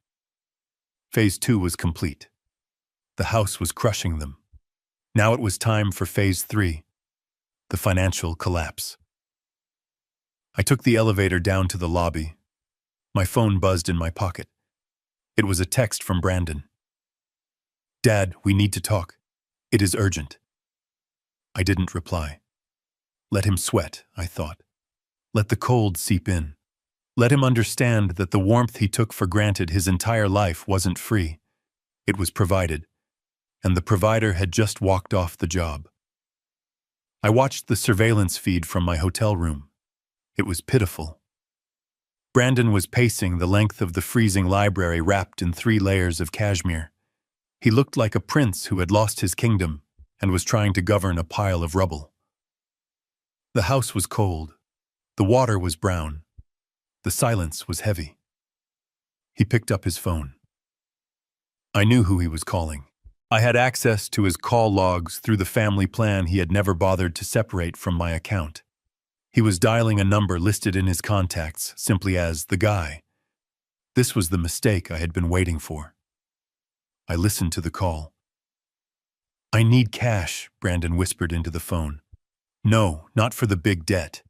Phase 2 was complete. The house was crushing them. Now it was time for Phase 3, the financial collapse. I took the elevator down to the lobby. My phone buzzed in my pocket. It was a text from Brandon. "Dad, we need to talk. It is urgent." I didn't reply. Let him sweat, I thought. Let the cold seep in. Let him understand that the warmth he took for granted his entire life wasn't free. It was provided. And the provider had just walked off the job. I watched the surveillance feed from my hotel room. It was pitiful. Brandon was pacing the length of the freezing library wrapped in 3 layers of cashmere. He looked like a prince who had lost his kingdom and was trying to govern a pile of rubble. The house was cold. The water was brown. The silence was heavy. He picked up his phone. I knew who he was calling. I had access to his call logs through the family plan he had never bothered to separate from my account. He was dialing a number listed in his contacts simply as the guy. This was the mistake I had been waiting for. I listened to the call. "I need cash," Brandon whispered into the phone. "No, not for the big debt.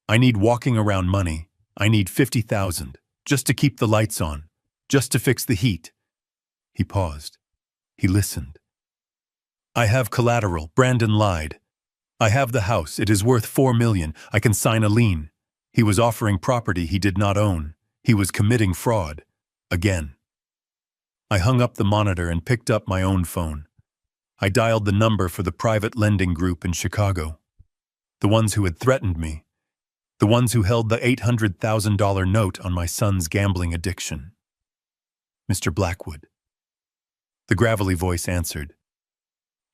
I need walking around money. I need 50,000, just to keep the lights on, just to fix the heat." He paused. He listened. "I have collateral," Brandon lied. "I have the house. It is worth $4 million. I can sign a lien." He was offering property he did not own. He was committing fraud. Again. I hung up the monitor and picked up my own phone. I dialed the number for the private lending group in Chicago. The ones who had threatened me. The ones who held the $800,000 note on my son's gambling addiction. "Mr. Blackwood." The gravelly voice answered.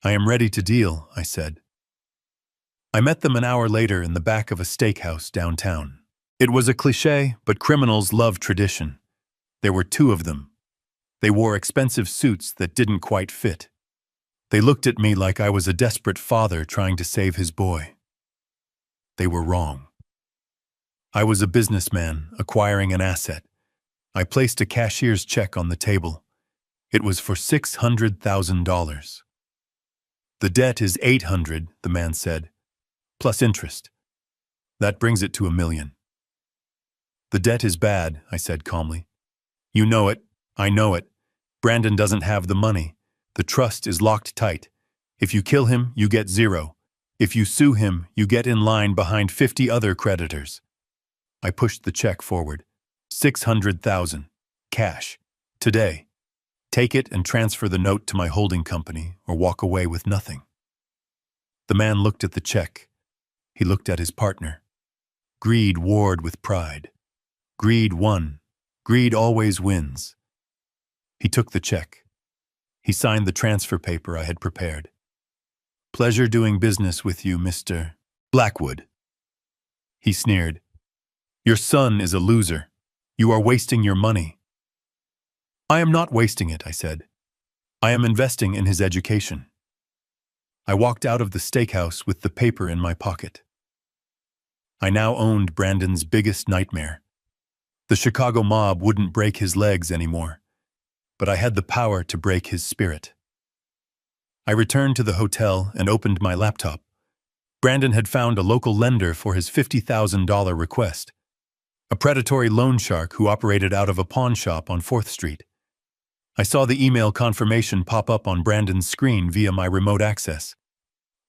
"I am ready to deal," I said. I met them an hour later in the back of a steakhouse downtown. It was a cliché, but criminals love tradition. There were two of them. They wore expensive suits that didn't quite fit. They looked at me like I was a desperate father trying to save his boy. They were wrong. I was a businessman acquiring an asset. I placed a cashier's check on the table. It was for $600,000. "The debt is $800," the man said, "plus interest. That brings it to $1 million. "The debt is bad," I said calmly. "You know it. I know it. Brandon doesn't have the money. The trust is locked tight. If you kill him, you get $0. If you sue him, you get in line behind 50 other creditors." I pushed the check forward. $600,000. Cash. Today. Take it and transfer the note to my holding company or walk away with nothing. The man looked at the check. He looked at his partner. Greed warred with pride. Greed won. Greed always wins. He took the check. He signed the transfer paper I had prepared. "Pleasure doing business with you, Mr. Blackwood." He sneered. "Your son is a loser. You are wasting your money." "I am not wasting it," I said. "I am investing in his education." I walked out of the steakhouse with the paper in my pocket. I now owned Brandon's biggest nightmare. The Chicago mob wouldn't break his legs anymore, but I had the power to break his spirit. I returned to the hotel and opened my laptop. Brandon had found a local lender for his $50,000 request, a predatory loan shark who operated out of a pawn shop on 4th Street. I saw the email confirmation pop up on Brandon's screen via my remote access.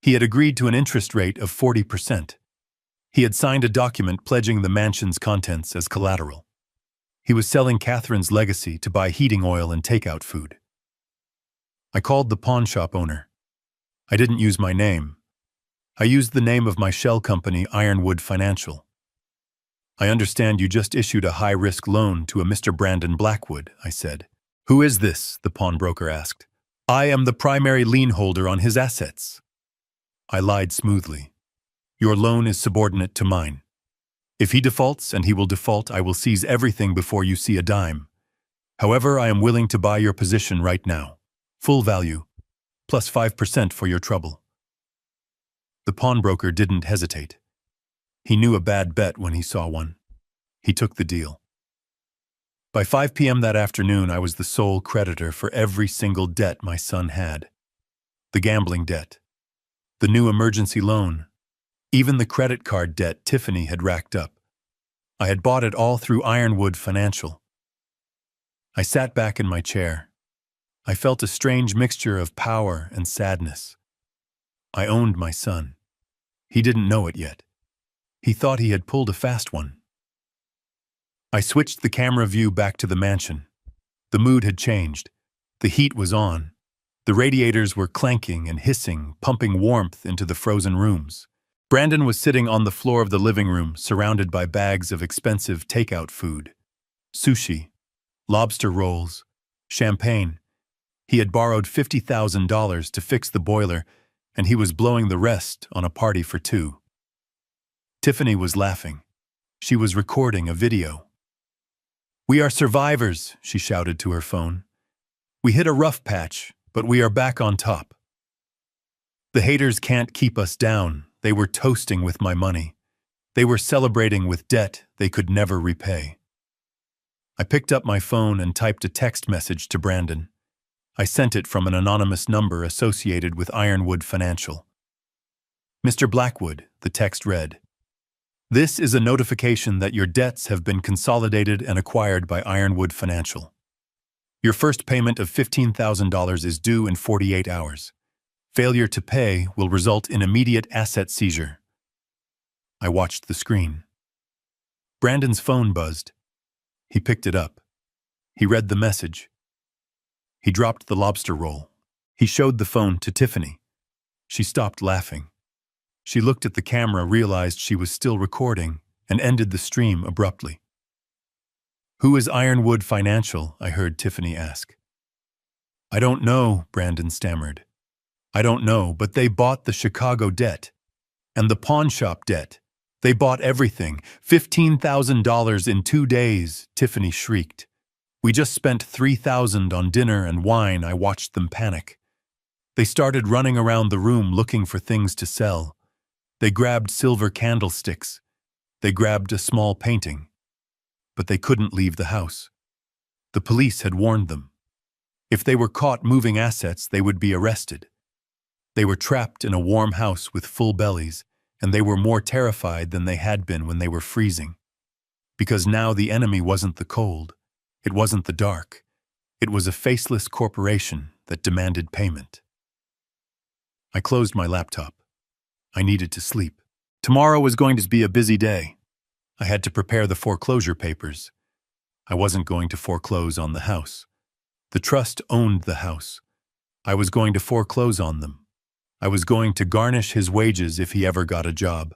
He had agreed to an interest rate of 40%. He had signed a document pledging the mansion's contents as collateral. He was selling Catherine's legacy to buy heating oil and takeout food. I called the pawn shop owner. I didn't use my name. I used the name of my shell company, Ironwood Financial. "I understand you just issued a high-risk loan to a Mr. Brandon Blackwood," I said. "Who is this?" the pawnbroker asked. "I am the primary lien holder on his assets." I lied smoothly. "Your loan is subordinate to mine. If he defaults, and he will default, I will seize everything before you see a dime. However, I am willing to buy your position right now. Full value, plus 5% for your trouble." The pawnbroker didn't hesitate. He knew a bad bet when he saw one. He took the deal. By 5 p.m. that afternoon, I was the sole creditor for every single debt my son had. The gambling debt, the new emergency loan, even the credit card debt Tiffany had racked up. I had bought it all through Ironwood Financial. I sat back in my chair. I felt a strange mixture of power and sadness. I owned my son. He didn't know it yet. He thought he had pulled a fast one. I switched the camera view back to the mansion. The mood had changed. The heat was on. The radiators were clanking and hissing, pumping warmth into the frozen rooms. Brandon was sitting on the floor of the living room, surrounded by bags of expensive takeout food. Sushi, lobster rolls, champagne. He had borrowed $50,000 to fix the boiler, and he was blowing the rest on a party for two. Tiffany was laughing. She was recording a video. "We are survivors," she shouted to her phone. "We hit a rough patch, but we are back on top. The haters can't keep us down. They were toasting with my money. They were celebrating with debt they could never repay." I picked up my phone and typed a text message to Brandon. I sent it from an anonymous number associated with Ironwood Financial. "Mr. Blackwood," the text read, "this is a notification that your debts have been consolidated and acquired by Ironwood Financial. Your first payment of $15,000 is due in 48 hours. Failure to pay will result in immediate asset seizure." I watched the screen. Brandon's phone buzzed. He picked it up. He read the message. He dropped the lobster roll. He showed the phone to Tiffany. She stopped laughing. She looked at the camera, realized she was still recording, and ended the stream abruptly. "Who is Ironwood Financial?" I heard Tiffany ask. "I don't know," Brandon stammered. "I don't know, but they bought the Chicago debt. And the pawn shop debt. They bought everything. $15,000 in 2 days," Tiffany shrieked. "We just spent $3,000 on dinner and wine." I watched them panic. They started running around the room looking for things to sell. They grabbed silver candlesticks. They grabbed a small painting. But they couldn't leave the house. The police had warned them. If they were caught moving assets, they would be arrested. They were trapped in a warm house with full bellies, and they were more terrified than they had been when they were freezing. Because now the enemy wasn't the cold. It wasn't the dark. It was a faceless corporation that demanded payment. I closed my laptop. I needed to sleep. Tomorrow was going to be a busy day. I had to prepare the foreclosure papers. I wasn't going to foreclose on the house. The trust owned the house. I was going to foreclose on them. I was going to garnish his wages if he ever got a job.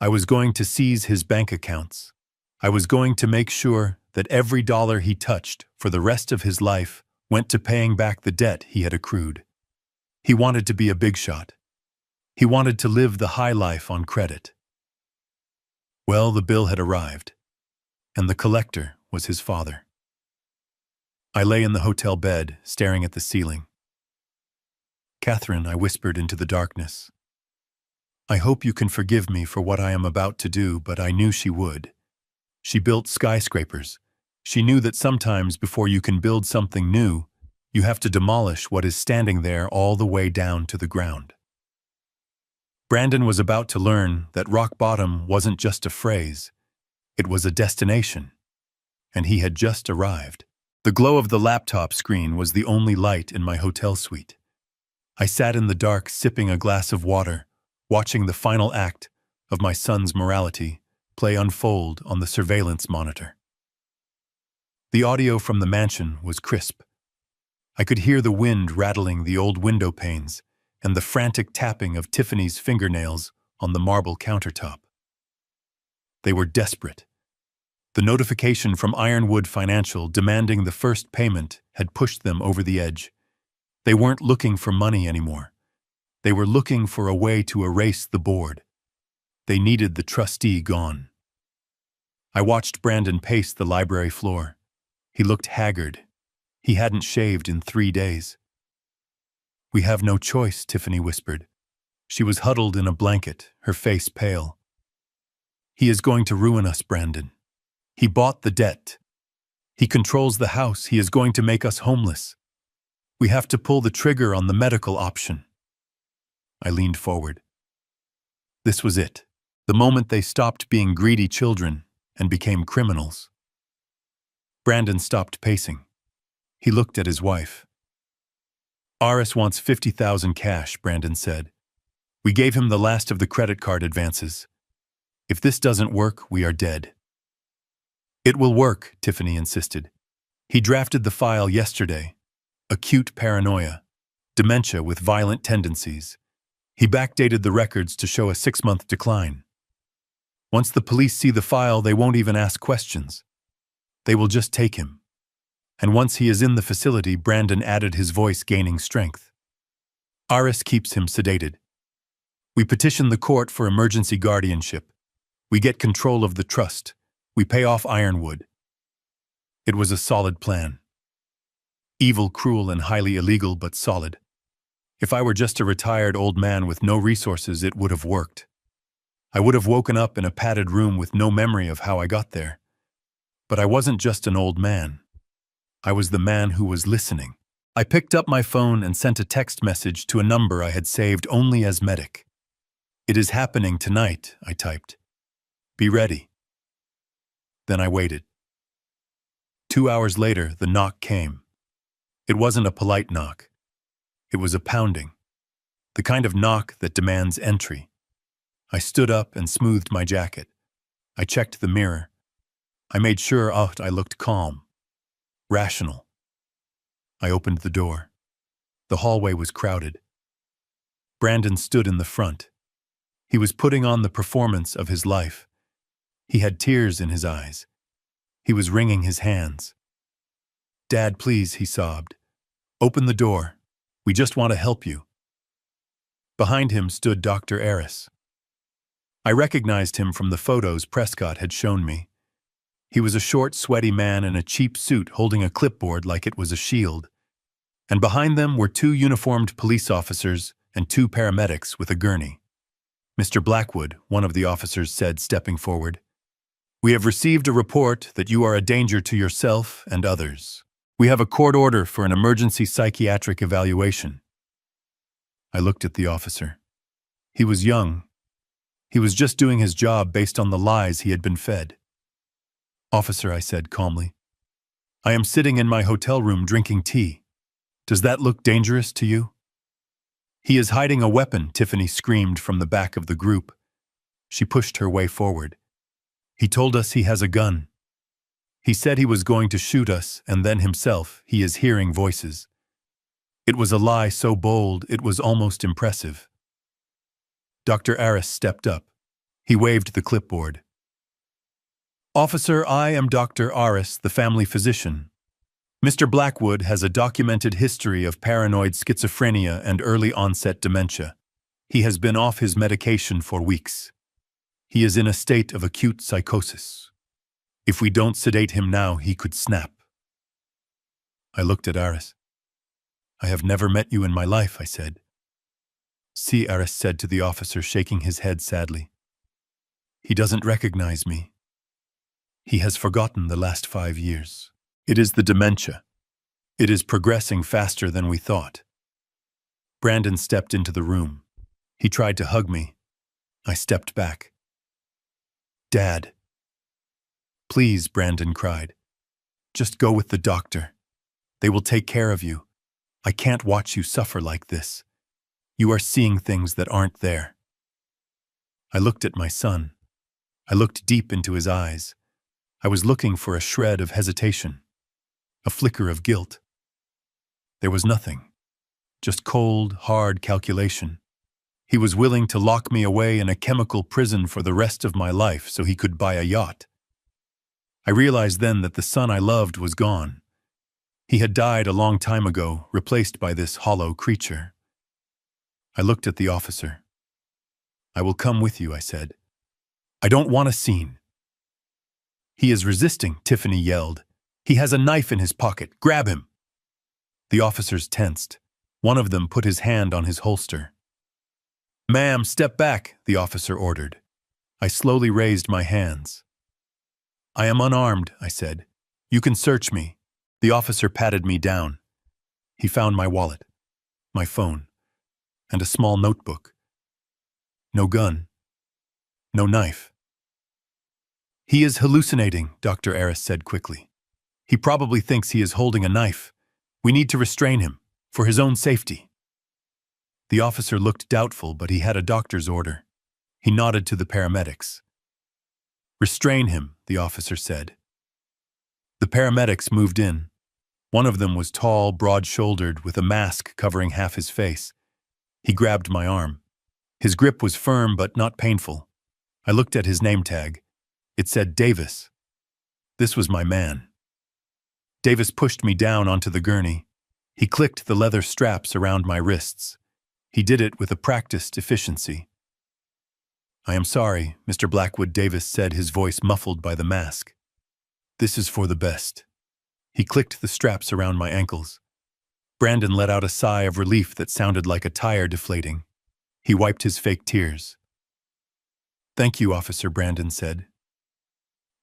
I was going to seize his bank accounts. I was going to make sure that every dollar he touched for the rest of his life went to paying back the debt he had accrued. He wanted to be a big shot. He wanted to live the high life on credit. Well, the bill had arrived, and the collector was his father. I lay in the hotel bed, staring at the ceiling. "Catherine," I whispered into the darkness, "I hope you can forgive me for what I am about to do," but I knew she would. She built skyscrapers. She knew that sometimes before you can build something new, you have to demolish what is standing there all the way down to the ground. Brandon was about to learn that rock bottom wasn't just a phrase. It was a destination. And he had just arrived. The glow of the laptop screen was the only light in my hotel suite. I sat in the dark sipping a glass of water, watching the final act of my son's morality play unfold on the surveillance monitor. The audio from the mansion was crisp. I could hear the wind rattling the old window panes and the frantic tapping of Tiffany's fingernails on the marble countertop. They were desperate. The notification from Ironwood Financial demanding the first payment had pushed them over the edge. They weren't looking for money anymore. They were looking for a way to erase the board. They needed the trustee gone. I watched Brandon pace the library floor. He looked haggard. He hadn't shaved in 3 days. "We have no choice," Tiffany whispered. She was huddled in a blanket, her face pale. "He is going to ruin us, Brandon. He bought the debt. He controls the house. He is going to make us homeless. We have to pull the trigger on the medical option." I leaned forward. This was it. The moment they stopped being greedy children and became criminals. Brandon stopped pacing. He looked at his wife. "Aris wants $50,000 cash," Brandon said. "We gave him the last of the credit card advances. If this doesn't work, we are dead." "It will work," Tiffany insisted. "He drafted the file yesterday. Acute paranoia. Dementia with violent tendencies. He backdated the records to show a 6-month decline. Once the police see the file, they won't even ask questions. They will just take him. And once he is in the facility," Brandon added, his voice gaining strength, "Aris keeps him sedated. We petitioned the court for emergency guardianship. We get control of the trust. We pay off Ironwood. It was a solid plan. Evil, cruel, and highly illegal, but solid. If I were just a retired old man with no resources, it would have worked. I would have woken up in a padded room with no memory of how I got there. But I wasn't just an old man. I was the man who was listening. I picked up my phone and sent a text message to a number I had saved only as medic. "It is happening tonight," I typed. "Be ready." Then I waited. 2 hours later, the knock came. It wasn't a polite knock. It was a pounding. The kind of knock that demands entry. I stood up and smoothed my jacket. I checked the mirror. I made sure I looked calm, rational. I opened the door. The hallway was crowded. Brandon stood in the front. He was putting on the performance of his life. He had tears in his eyes. He was wringing his hands. "Dad, please," he sobbed. "Open the door. We just want to help you." Behind him stood Dr. Aris. I recognized him from the photos Prescott had shown me. He was a short, sweaty man in a cheap suit holding a clipboard like it was a shield. And behind them were 2 uniformed police officers and 2 paramedics with a gurney. "Mr. Blackwood," one of the officers said, stepping forward, "we have received a report that you are a danger to yourself and others. We have a court order for an emergency psychiatric evaluation." I looked at the officer. He was young. He was just doing his job based on the lies he had been fed. "Officer," I said calmly, "I am sitting in my hotel room drinking tea. Does that look dangerous to you?" "He is hiding a weapon," Tiffany screamed from the back of the group. She pushed her way forward. "He told us he has a gun. He said he was going to shoot us, and then himself, he is hearing voices." It was a lie so bold it was almost impressive. Dr. Aris stepped up. He waved the clipboard. "Officer, I am Dr. Aris, the family physician. Mr. Blackwood has a documented history of paranoid schizophrenia and early-onset dementia. He has been off his medication for weeks. He is in a state of acute psychosis. If we don't sedate him now, he could snap." I looked at Aris. "I have never met you in my life," I said. "See," Aris said to the officer, shaking his head sadly. "He doesn't recognize me. He has forgotten the last 5 years. It is the dementia. It is progressing faster than we thought." Brandon stepped into the room. He tried to hug me. I stepped back. "Dad." "Please," Brandon cried. "Just go with the doctor. They will take care of you. I can't watch you suffer like this. You are seeing things that aren't there." I looked at my son. I looked deep into his eyes. I was looking for a shred of hesitation, a flicker of guilt. There was nothing, just cold, hard calculation. He was willing to lock me away in a chemical prison for the rest of my life so he could buy a yacht. I realized then that the son I loved was gone. He had died a long time ago, replaced by this hollow creature. I looked at the officer. "I will come with you," I said. "I don't want a scene." "He is resisting," Tiffany yelled. "He has a knife in his pocket. Grab him." The officers tensed. One of them put his hand on his holster. "Ma'am, step back," the officer ordered. I slowly raised my hands. "I am unarmed," I said. "You can search me." The officer patted me down. He found my wallet, my phone, and a small notebook. No gun. No knife. "He is hallucinating," Dr. Aris said quickly. "He probably thinks he is holding a knife. We need to restrain him, for his own safety." The officer looked doubtful, but he had a doctor's order. He nodded to the paramedics. "Restrain him," the officer said. The paramedics moved in. One of them was tall, broad-shouldered, with a mask covering half his face. He grabbed my arm. His grip was firm but not painful. I looked at his name tag. It said Davis. This was my man. Davis pushed me down onto the gurney. He clicked the leather straps around my wrists. He did it with a practiced efficiency. I am sorry, Mr. Blackwood Davis said, his voice muffled by the mask. This is for the best. He clicked the straps around my ankles. Brandon let out a sigh of relief that sounded like a tire deflating. He wiped his fake tears. Thank you, officer, Brandon said.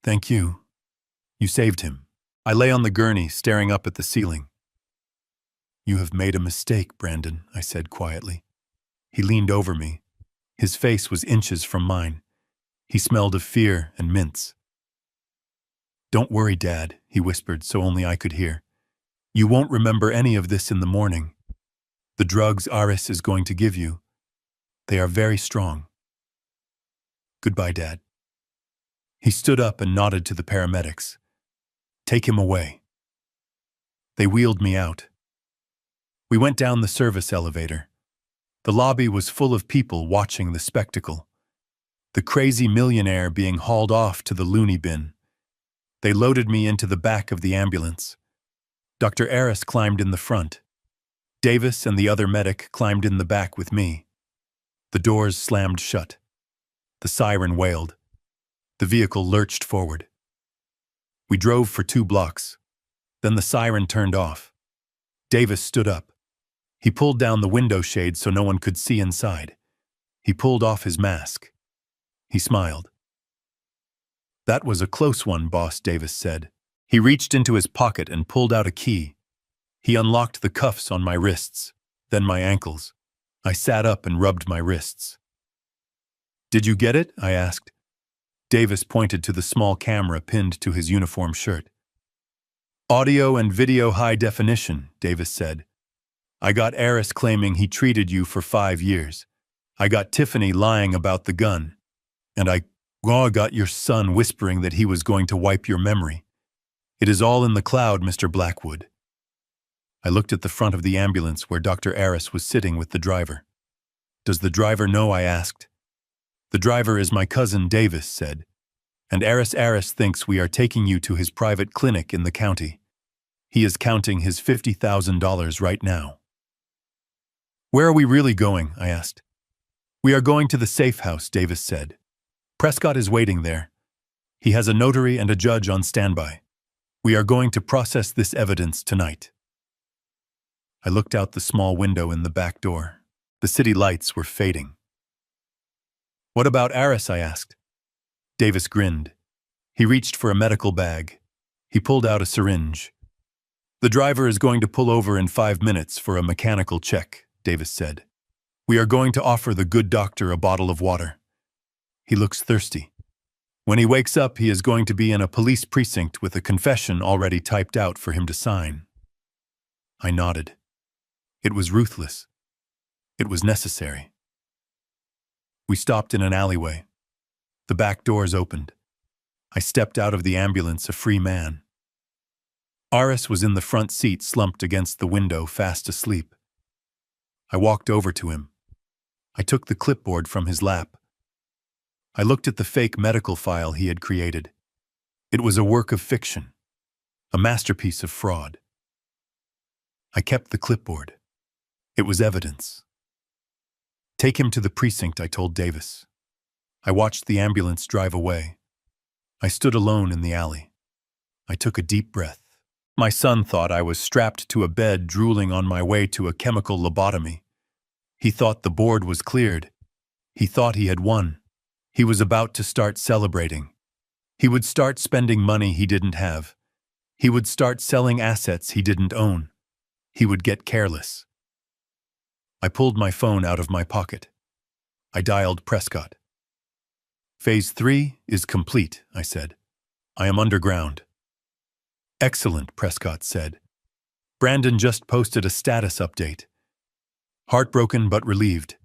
Thank you. You saved him. I lay on the gurney, staring up at the ceiling. You have made a mistake, Brandon, I said quietly. He leaned over me. His face was inches from mine. He smelled of fear and mints. Don't worry, Dad, he whispered so only I could hear. You won't remember any of this in the morning. The drugs Aris is going to give you, they are very strong. Goodbye, Dad. He stood up and nodded to the paramedics. Take him away. They wheeled me out. We went down the service elevator. The lobby was full of people watching the spectacle. The crazy millionaire being hauled off to the loony bin. They loaded me into the back of the ambulance. Dr. Aris climbed in the front. Davis and the other medic climbed in the back with me. The doors slammed shut. The siren wailed. The vehicle lurched forward. We drove for 2 blocks. Then the siren turned off. Davis stood up. He pulled down the window shade so no one could see inside. He pulled off his mask. He smiled. That was a close one, boss, Davis said. He reached into his pocket and pulled out a key. He unlocked the cuffs on my wrists, then my ankles. I sat up and rubbed my wrists. Did you get it? I asked. Davis pointed to the small camera pinned to his uniform shirt. Audio and video high definition, Davis said. I got Aris claiming he treated you for 5 years. I got Tiffany lying about the gun. And I got your son whispering that he was going to wipe your memory. It is all in the cloud, Mr. Blackwood. I looked at the front of the ambulance where Dr. Aris was sitting with the driver. Does the driver know? I asked. The driver is my cousin, Davis said. And Aris thinks we are taking you to his private clinic in the county. He is counting his $50,000 right now. Where are we really going? I asked. We are going to the safe house, Davis said. Prescott is waiting there. He has a notary and a judge on standby. We are going to process this evidence tonight. I looked out the small window in the back door. The city lights were fading. What about Aris? I asked. Davis grinned. He reached for a medical bag. He pulled out a syringe. The driver is going to pull over in 5 minutes for a mechanical check, Davis said. We are going to offer the good doctor a bottle of water. He looks thirsty. When he wakes up, he is going to be in a police precinct with a confession already typed out for him to sign. I nodded. It was ruthless. It was necessary. We stopped in an alleyway. The back doors opened. I stepped out of the ambulance a free man. Aris was in the front seat, slumped against the window, fast asleep. I walked over to him. I took the clipboard from his lap. I looked at the fake medical file he had created. It was a work of fiction, a masterpiece of fraud. I kept the clipboard. It was evidence. Take him to the precinct, I told Davis. I watched the ambulance drive away. I stood alone in the alley. I took a deep breath. My son thought I was strapped to a bed, drooling on my way to a chemical lobotomy. He thought the board was cleared. He thought he had won. He was about to start celebrating. He would start spending money he didn't have. He would start selling assets he didn't own. He would get careless. I pulled my phone out of my pocket. I dialed Prescott. Phase 3 is complete, I said. I am underground. Excellent, Prescott said. Brandon just posted a status update. Heartbroken but relieved.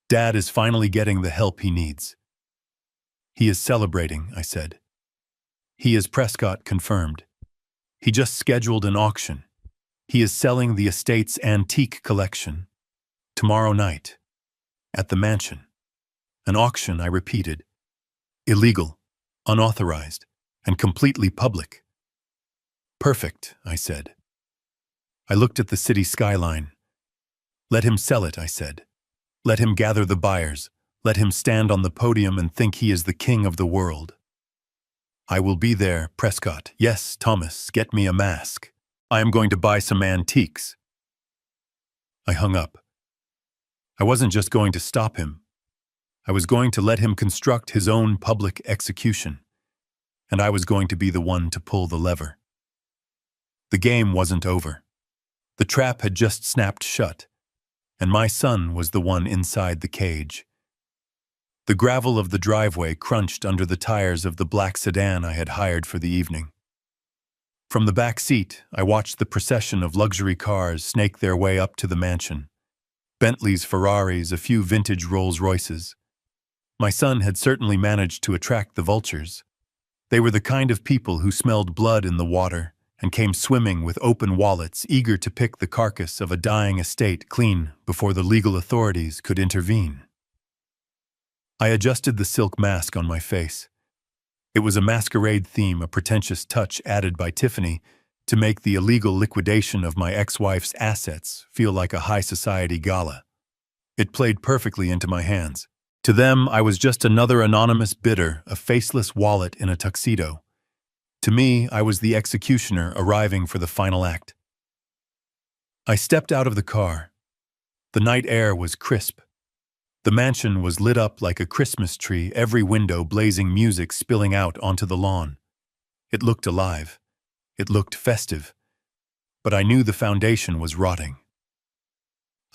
Dad is finally getting the help he needs. He is celebrating, I said. He is Prescott confirmed. He just scheduled an auction. He is selling the estate's antique collection. Tomorrow night. At the mansion. An auction, I repeated. Illegal, unauthorized, and completely public. Perfect, I said. I looked at the city skyline. Let him sell it, I said. Let him gather the buyers. Let him stand on the podium and think he is the king of the world. I will be there, Prescott. Yes, Thomas, get me a mask. I am going to buy some antiques. I hung up. I wasn't just going to stop him. I was going to let him construct his own public execution, and I was going to be the one to pull the lever. The game wasn't over. The trap had just snapped shut, and my son was the one inside the cage. The gravel of the driveway crunched under the tires of the black sedan I had hired for the evening. From the back seat, I watched the procession of luxury cars snake their way up to the mansion. Bentleys, Ferraris, a few vintage Rolls-Royces. My son had certainly managed to attract the vultures. They were the kind of people who smelled blood in the water and came swimming with open wallets, eager to pick the carcass of a dying estate clean before the legal authorities could intervene. I adjusted the silk mask on my face. It was a masquerade theme, a pretentious touch added by Tiffany to make the illegal liquidation of my ex-wife's assets feel like a high society gala. It played perfectly into my hands. To them, I was just another anonymous bidder, a faceless wallet in a tuxedo. To me, I was the executioner arriving for the final act. I stepped out of the car. The night air was crisp. The mansion was lit up like a Christmas tree, every window blazing, music spilling out onto the lawn. It looked alive. It looked festive. But I knew the foundation was rotting.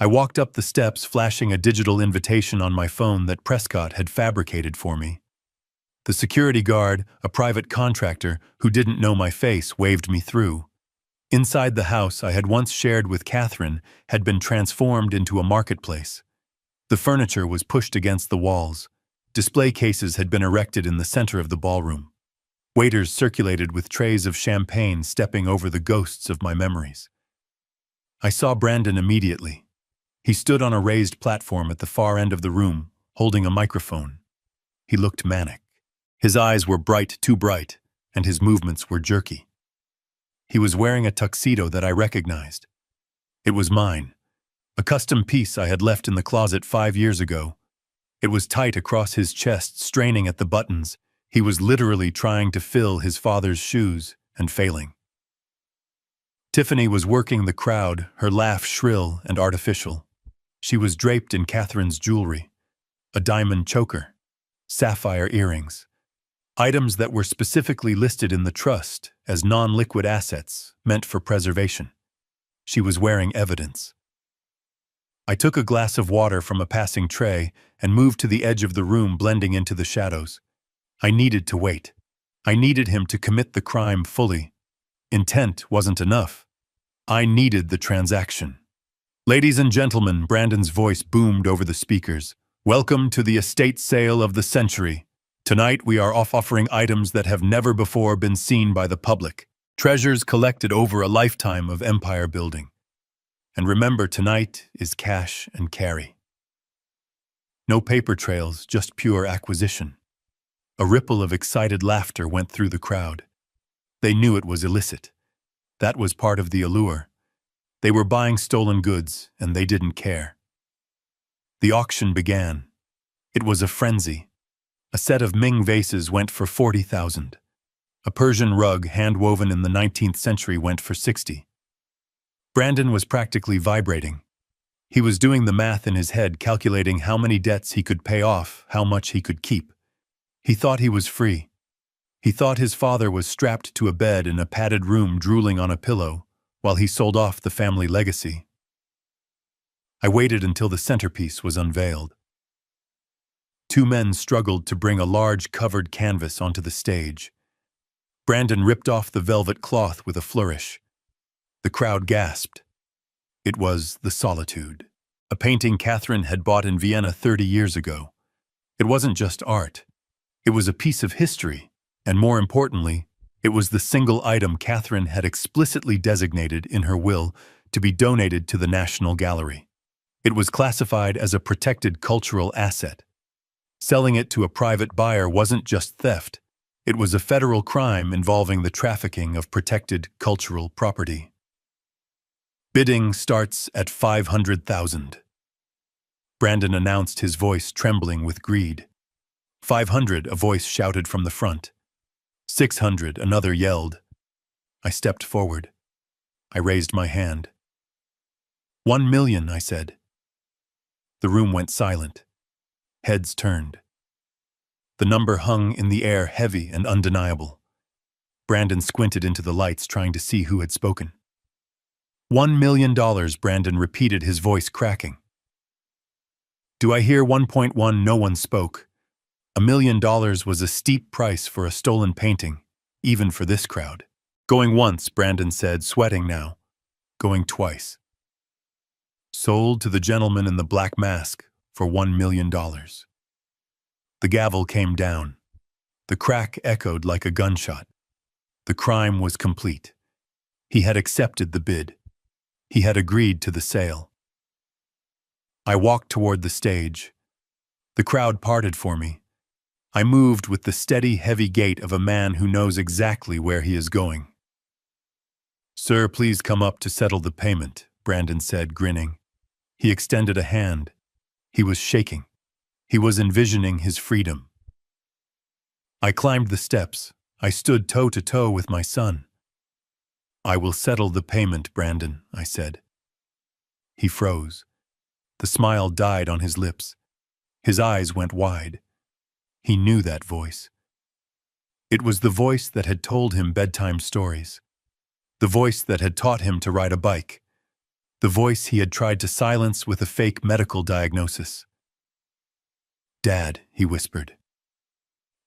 I walked up the steps, flashing a digital invitation on my phone that Prescott had fabricated for me. The security guard, a private contractor who didn't know my face, waved me through. Inside the house I had once shared with Catherine had been transformed into a marketplace. The furniture was pushed against the walls. Display cases had been erected in the center of the ballroom. Waiters circulated with trays of champagne, stepping over the ghosts of my memories. I saw Brandon immediately. He stood on a raised platform at the far end of the room, holding a microphone. He looked manic. His eyes were bright, too bright, and his movements were jerky. He was wearing a tuxedo that I recognized. It was mine. A custom piece I had left in the closet 5 years ago. It was tight across his chest, straining at the buttons. He was literally trying to fill his father's shoes and failing. Tiffany was working the crowd, her laugh shrill and artificial. She was draped in Catherine's jewelry, a diamond choker, sapphire earrings, items that were specifically listed in the trust as non-liquid assets meant for preservation. She was wearing evidence. I took a glass of water from a passing tray and moved to the edge of the room, blending into the shadows. I needed to wait. I needed him to commit the crime fully. Intent wasn't enough. I needed the transaction. Ladies and gentlemen, Brandon's voice boomed over the speakers. Welcome to the estate sale of the century. Tonight we are offering items that have never before been seen by the public. Treasures collected over a lifetime of empire building. And remember, tonight is cash and carry. No paper trails, just pure acquisition. A ripple of excited laughter went through the crowd. They knew it was illicit. That was part of the allure. They were buying stolen goods, and they didn't care. The auction began. It was a frenzy. A set of Ming vases went for $40,000. A Persian rug hand-woven in the 19th century went for $60,000. Brandon was practically vibrating. He was doing the math in his head, calculating how many debts he could pay off, how much he could keep. He thought he was free. He thought his father was strapped to a bed in a padded room, drooling on a pillow, while he sold off the family legacy. I waited until the centerpiece was unveiled. 2 men struggled to bring a large covered canvas onto the stage. Brandon ripped off the velvet cloth with a flourish. The crowd gasped. It was The Solitude, a painting Catherine had bought in Vienna 30 years ago. It wasn't just art. It was a piece of history, and more importantly, it was the single item Catherine had explicitly designated in her will to be donated to the National Gallery. It was classified as a protected cultural asset. Selling it to a private buyer wasn't just theft. It was a federal crime involving the trafficking of protected cultural property. Bidding starts at $500,000. Brandon announced, his voice trembling with greed. 500, a voice shouted from the front. 600, another yelled. I stepped forward. I raised my hand. 1 million, I said. The room went silent. Heads turned. The number hung in the air, heavy and undeniable. Brandon squinted into the lights, trying to see who had spoken. $1 million, Brandon repeated, his voice cracking. Do I hear 1.1? No one spoke. $1 million was a steep price for a stolen painting, even for this crowd. Going once, Brandon said, sweating now. Going twice. Sold to the gentleman in the black mask for $1 million. The gavel came down. The crack echoed like a gunshot. The crime was complete. He had accepted the bid. He had agreed to the sale. I walked toward the stage. The crowd parted for me. I moved with the steady, heavy gait of a man who knows exactly where he is going. Sir, please come up to settle the payment, Brandon said, grinning. He extended a hand. He was shaking. He was envisioning his freedom. I climbed the steps. I stood toe to toe with my son. I will settle the payment, Brandon, I said. He froze. The smile died on his lips. His eyes went wide. He knew that voice. It was the voice that had told him bedtime stories. The voice that had taught him to ride a bike. The voice he had tried to silence with a fake medical diagnosis. Dad, he whispered.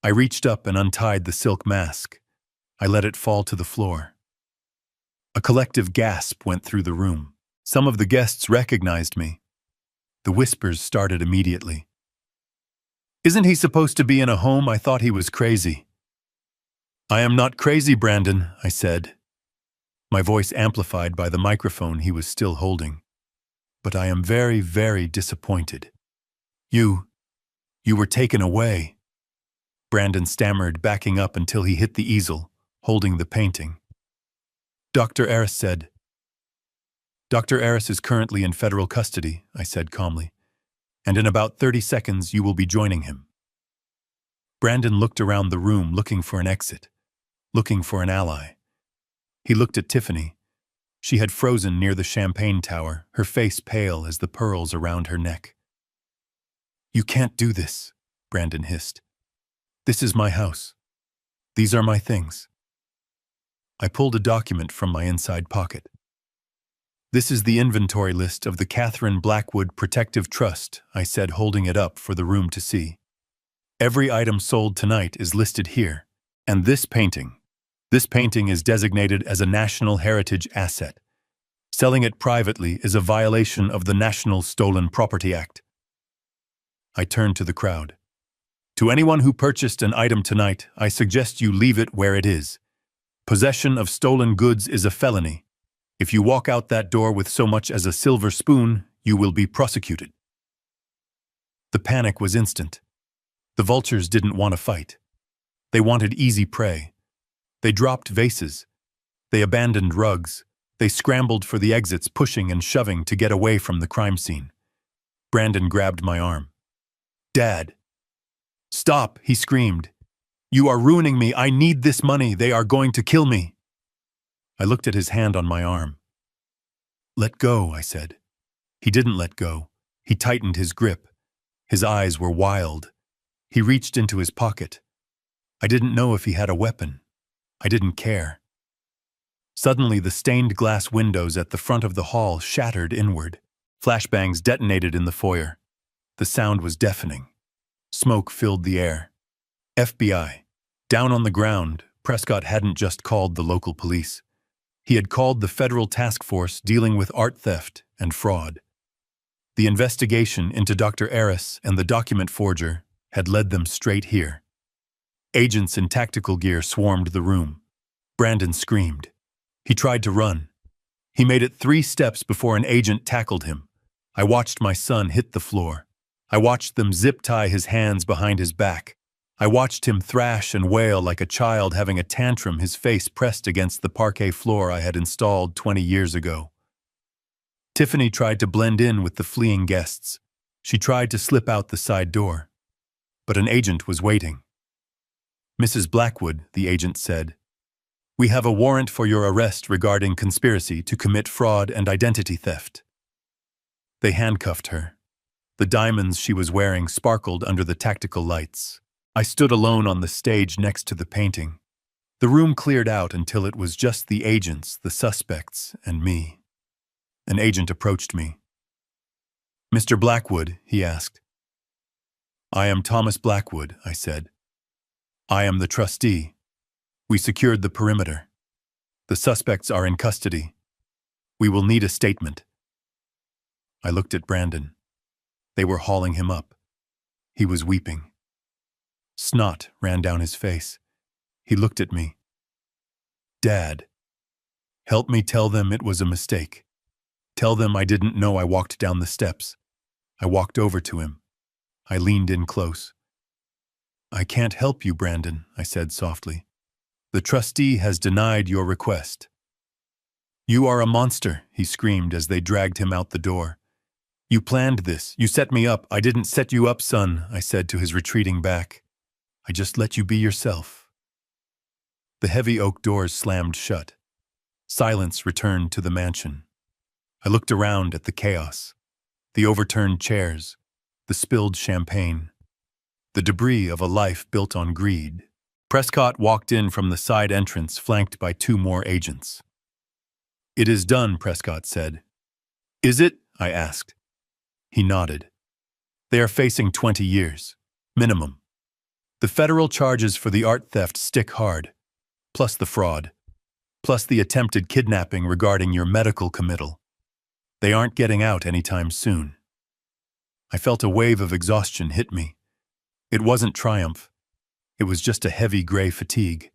I reached up and untied the silk mask. I let it fall to the floor. A collective gasp went through the room. Some of the guests recognized me. The whispers started immediately. Isn't he supposed to be in a home? I thought he was crazy. I am not crazy, Brandon, I said, my voice amplified by the microphone he was still holding. But I am very, very disappointed. You were taken away. Brandon stammered, backing up until he hit the easel, holding the painting. Dr. Aris said. Dr. Aris is currently in federal custody, I said calmly, and in about 30 seconds you will be joining him. Brandon looked around the room, looking for an exit, looking for an ally. He looked at Tiffany. She had frozen near the champagne tower, her face pale as the pearls around her neck. You can't do this, Brandon hissed. This is my house. These are my things. I pulled a document from my inside pocket. This is the inventory list of the Catherine Blackwood Protective Trust, I said, holding it up for the room to see. Every item sold tonight is listed here, and this painting is designated as a National Heritage Asset. Selling it privately is a violation of the National Stolen Property Act. I turned to the crowd. To anyone who purchased an item tonight, I suggest you leave it where it is. Possession of stolen goods is a felony. If you walk out that door with so much as a silver spoon, you will be prosecuted. The panic was instant. The vultures didn't want to fight. They wanted easy prey. They dropped vases. They abandoned rugs. They scrambled for the exits, pushing and shoving to get away from the crime scene. Brandon grabbed my arm. Dad. Stop, he screamed. You are ruining me. I need this money. They are going to kill me. I looked at his hand on my arm. Let go, I said. He didn't let go. He tightened his grip. His eyes were wild. He reached into his pocket. I didn't know if he had a weapon. I didn't care. Suddenly, the stained glass windows at the front of the hall shattered inward. Flashbangs detonated in the foyer. The sound was deafening. Smoke filled the air. FBI. Down on the ground, Prescott hadn't just called the local police. He had called the federal task force dealing with art theft and fraud. The investigation into Dr. Aris and the document forger had led them straight here. Agents in tactical gear swarmed the room. Brandon screamed. He tried to run. He made it 3 steps before an agent tackled him. I watched my son hit the floor. I watched them zip-tie his hands behind his back. I watched him thrash and wail like a child having a tantrum, his face pressed against the parquet floor I had installed 20 years ago. Tiffany tried to blend in with the fleeing guests. She tried to slip out the side door, but an agent was waiting. "Mrs. Blackwood," the agent said, "we have a warrant for your arrest regarding conspiracy to commit fraud and identity theft." They handcuffed her. The diamonds she was wearing sparkled under the tactical lights. I stood alone on the stage next to the painting. The room cleared out until it was just the agents, the suspects, and me. An agent approached me. "Mr. Blackwood," he asked. "I am Thomas Blackwood," I said. "I am the trustee. We secured the perimeter. The suspects are in custody. We will need a statement." I looked at Brandon. They were hauling him up. He was weeping. Snot ran down his face. He looked at me. "Dad, help me tell them it was a mistake. Tell them I didn't know I walked down the steps." I walked over to him. I leaned in close. "I can't help you, Brandon," I said softly. "The trustee has denied your request." "You are a monster," he screamed as they dragged him out the door. "You planned this. You set me up." "I didn't set you up, son," I said to his retreating back. "I just let you be yourself." The heavy oak doors slammed shut. Silence returned to the mansion. I looked around at the chaos. The overturned chairs, the spilled champagne, the debris of a life built on greed. Prescott walked in from the side entrance, flanked by 2 more agents. "It is done," Prescott said. "Is it?" I asked. He nodded. "They are facing 20 years, minimum. The federal charges for the art theft stick hard, plus the fraud, plus the attempted kidnapping regarding your medical committal. They aren't getting out anytime soon." I felt a wave of exhaustion hit me. It wasn't triumph. It was just a heavy gray fatigue.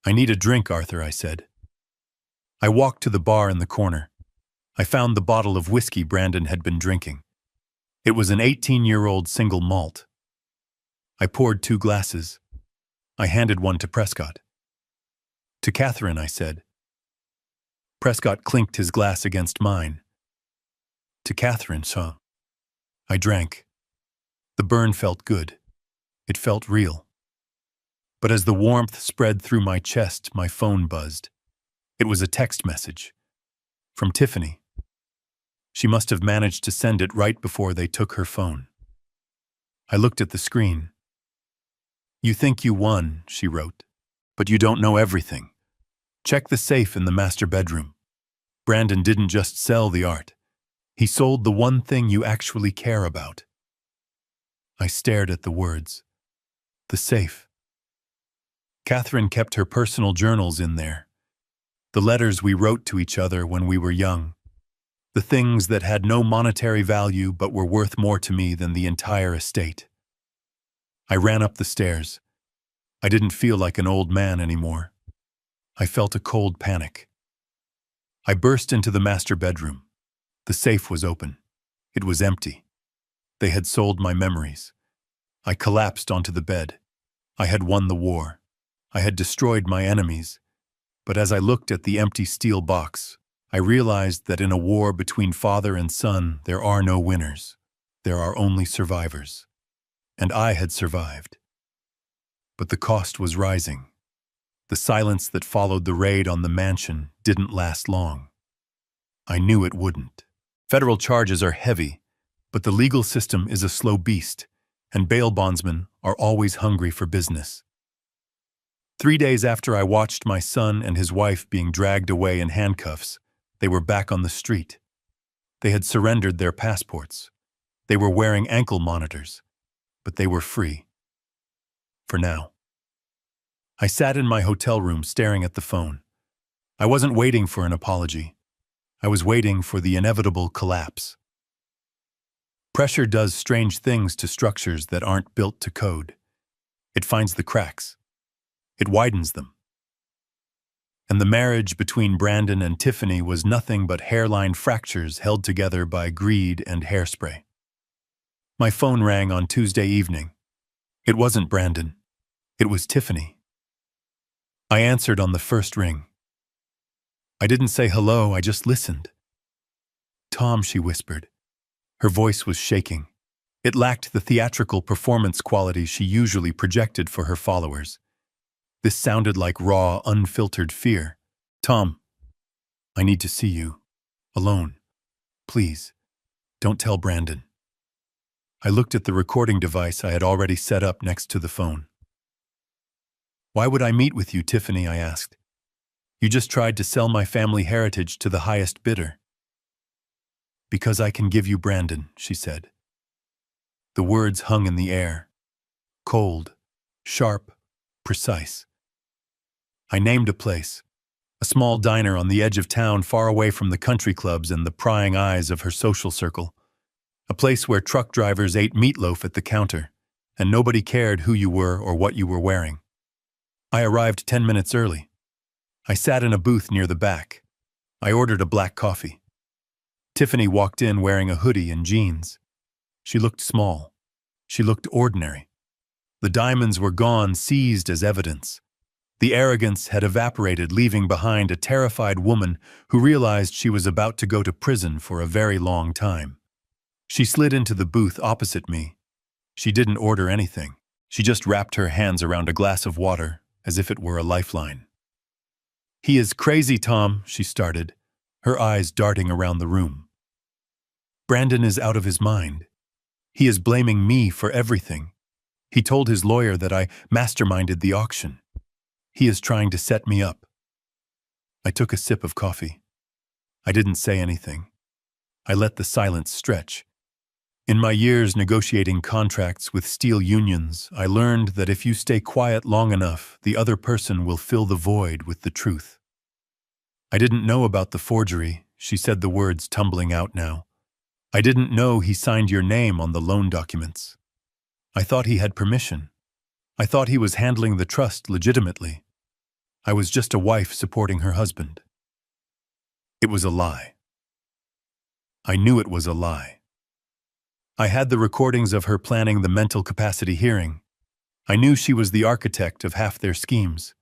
"I need a drink, Arthur," I said. I walked to the bar in the corner. I found the bottle of whiskey Brandon had been drinking. It was an 18-year-old single malt. I poured 2 glasses. I handed one to Prescott. "To Catherine," I said. Prescott clinked his glass against mine. "To Catherine, sir." I drank. The burn felt good. It felt real. But as the warmth spread through my chest, my phone buzzed. It was a text message. From Tiffany. She must have managed to send it right before they took her phone. I looked at the screen. "You think you won," she wrote, "but you don't know everything. Check the safe in the master bedroom. Brandon didn't just sell the art. He sold the one thing you actually care about." I stared at the words. The safe. Catherine kept her personal journals in there. The letters we wrote to each other when we were young. The things that had no monetary value but were worth more to me than the entire estate. I ran up the stairs. I didn't feel like an old man anymore. I felt a cold panic. I burst into the master bedroom. The safe was open. It was empty. They had sold my memories. I collapsed onto the bed. I had won the war. I had destroyed my enemies. But as I looked at the empty steel box, I realized that in a war between father and son, there are no winners. There are only survivors. And I had survived. But the cost was rising. The silence that followed the raid on the mansion didn't last long. I knew it wouldn't. Federal charges are heavy, but the legal system is a slow beast, and bail bondsmen are always hungry for business. 3 days after I watched my son and his wife being dragged away in handcuffs, they were back on the street. They had surrendered their passports. They were wearing ankle monitors, but they were free. For now. I sat in my hotel room staring at the phone. I wasn't waiting for an apology. I was waiting for the inevitable collapse. Pressure does strange things to structures that aren't built to code. It finds the cracks. It widens them. And the marriage between Brandon and Tiffany was nothing but hairline fractures held together by greed and hairspray. My phone rang on Tuesday evening. It wasn't Brandon. It was Tiffany. I answered on the first ring. I didn't say hello, I just listened. "Tom," she whispered, Her voice was shaking. It lacked the theatrical performance quality she usually projected for her followers. This sounded like raw, unfiltered fear. "Tom, I need to see you. Alone. Please, don't tell Brandon." I looked at the recording device I had already set up next to the phone. "Why would I meet with you, Tiffany?" I asked. "You just tried to sell my family heritage to the highest bidder." "Because I can give you Brandon," she said. The words hung in the air. Cold, sharp, precise. I named a place. A small diner on the edge of town, far away from the country clubs and the prying eyes of her social circle. A place where truck drivers ate meatloaf at the counter, and nobody cared who you were or what you were wearing. I arrived 10 minutes early. I sat in a booth near the back. I ordered a black coffee. Tiffany walked in wearing a hoodie and jeans. She looked small. She looked ordinary. The diamonds were gone, seized as evidence. The arrogance had evaporated, leaving behind a terrified woman who realized she was about to go to prison for a very long time. She slid into the booth opposite me. She didn't order anything. She just wrapped her hands around a glass of water, as if it were a lifeline. "He is crazy, Tom," she started, her eyes darting around the room. "Brandon is out of his mind. He is blaming me for everything. He told his lawyer that I masterminded the auction. He is trying to set me up." I took a sip of coffee. I didn't say anything. I let the silence stretch. In my years negotiating contracts with steel unions, I learned that if you stay quiet long enough, the other person will fill the void with the truth. "I didn't know about the forgery," she said, the words tumbling out now. "I didn't know he signed your name on the loan documents. I thought he had permission. I thought he was handling the trust legitimately. I was just a wife supporting her husband." It was a lie. I knew it was a lie. I had the recordings of her planning the mental capacity hearing. I knew she was the architect of half their schemes.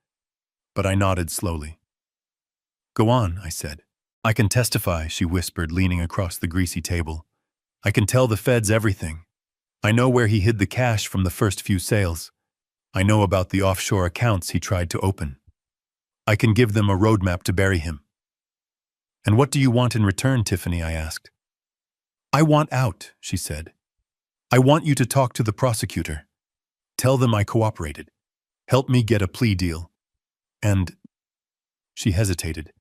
But I nodded slowly. "Go on," I said. "I can testify," she whispered, leaning across the greasy table. "I can tell the feds everything. I know where he hid the cash from the first few sales. I know about the offshore accounts he tried to open. I can give them a roadmap to bury him." "And what do you want in return, Tiffany?" I asked. "I want out," she said. "I want you to talk to the prosecutor. Tell them I cooperated. Help me get a plea deal. And—" She hesitated.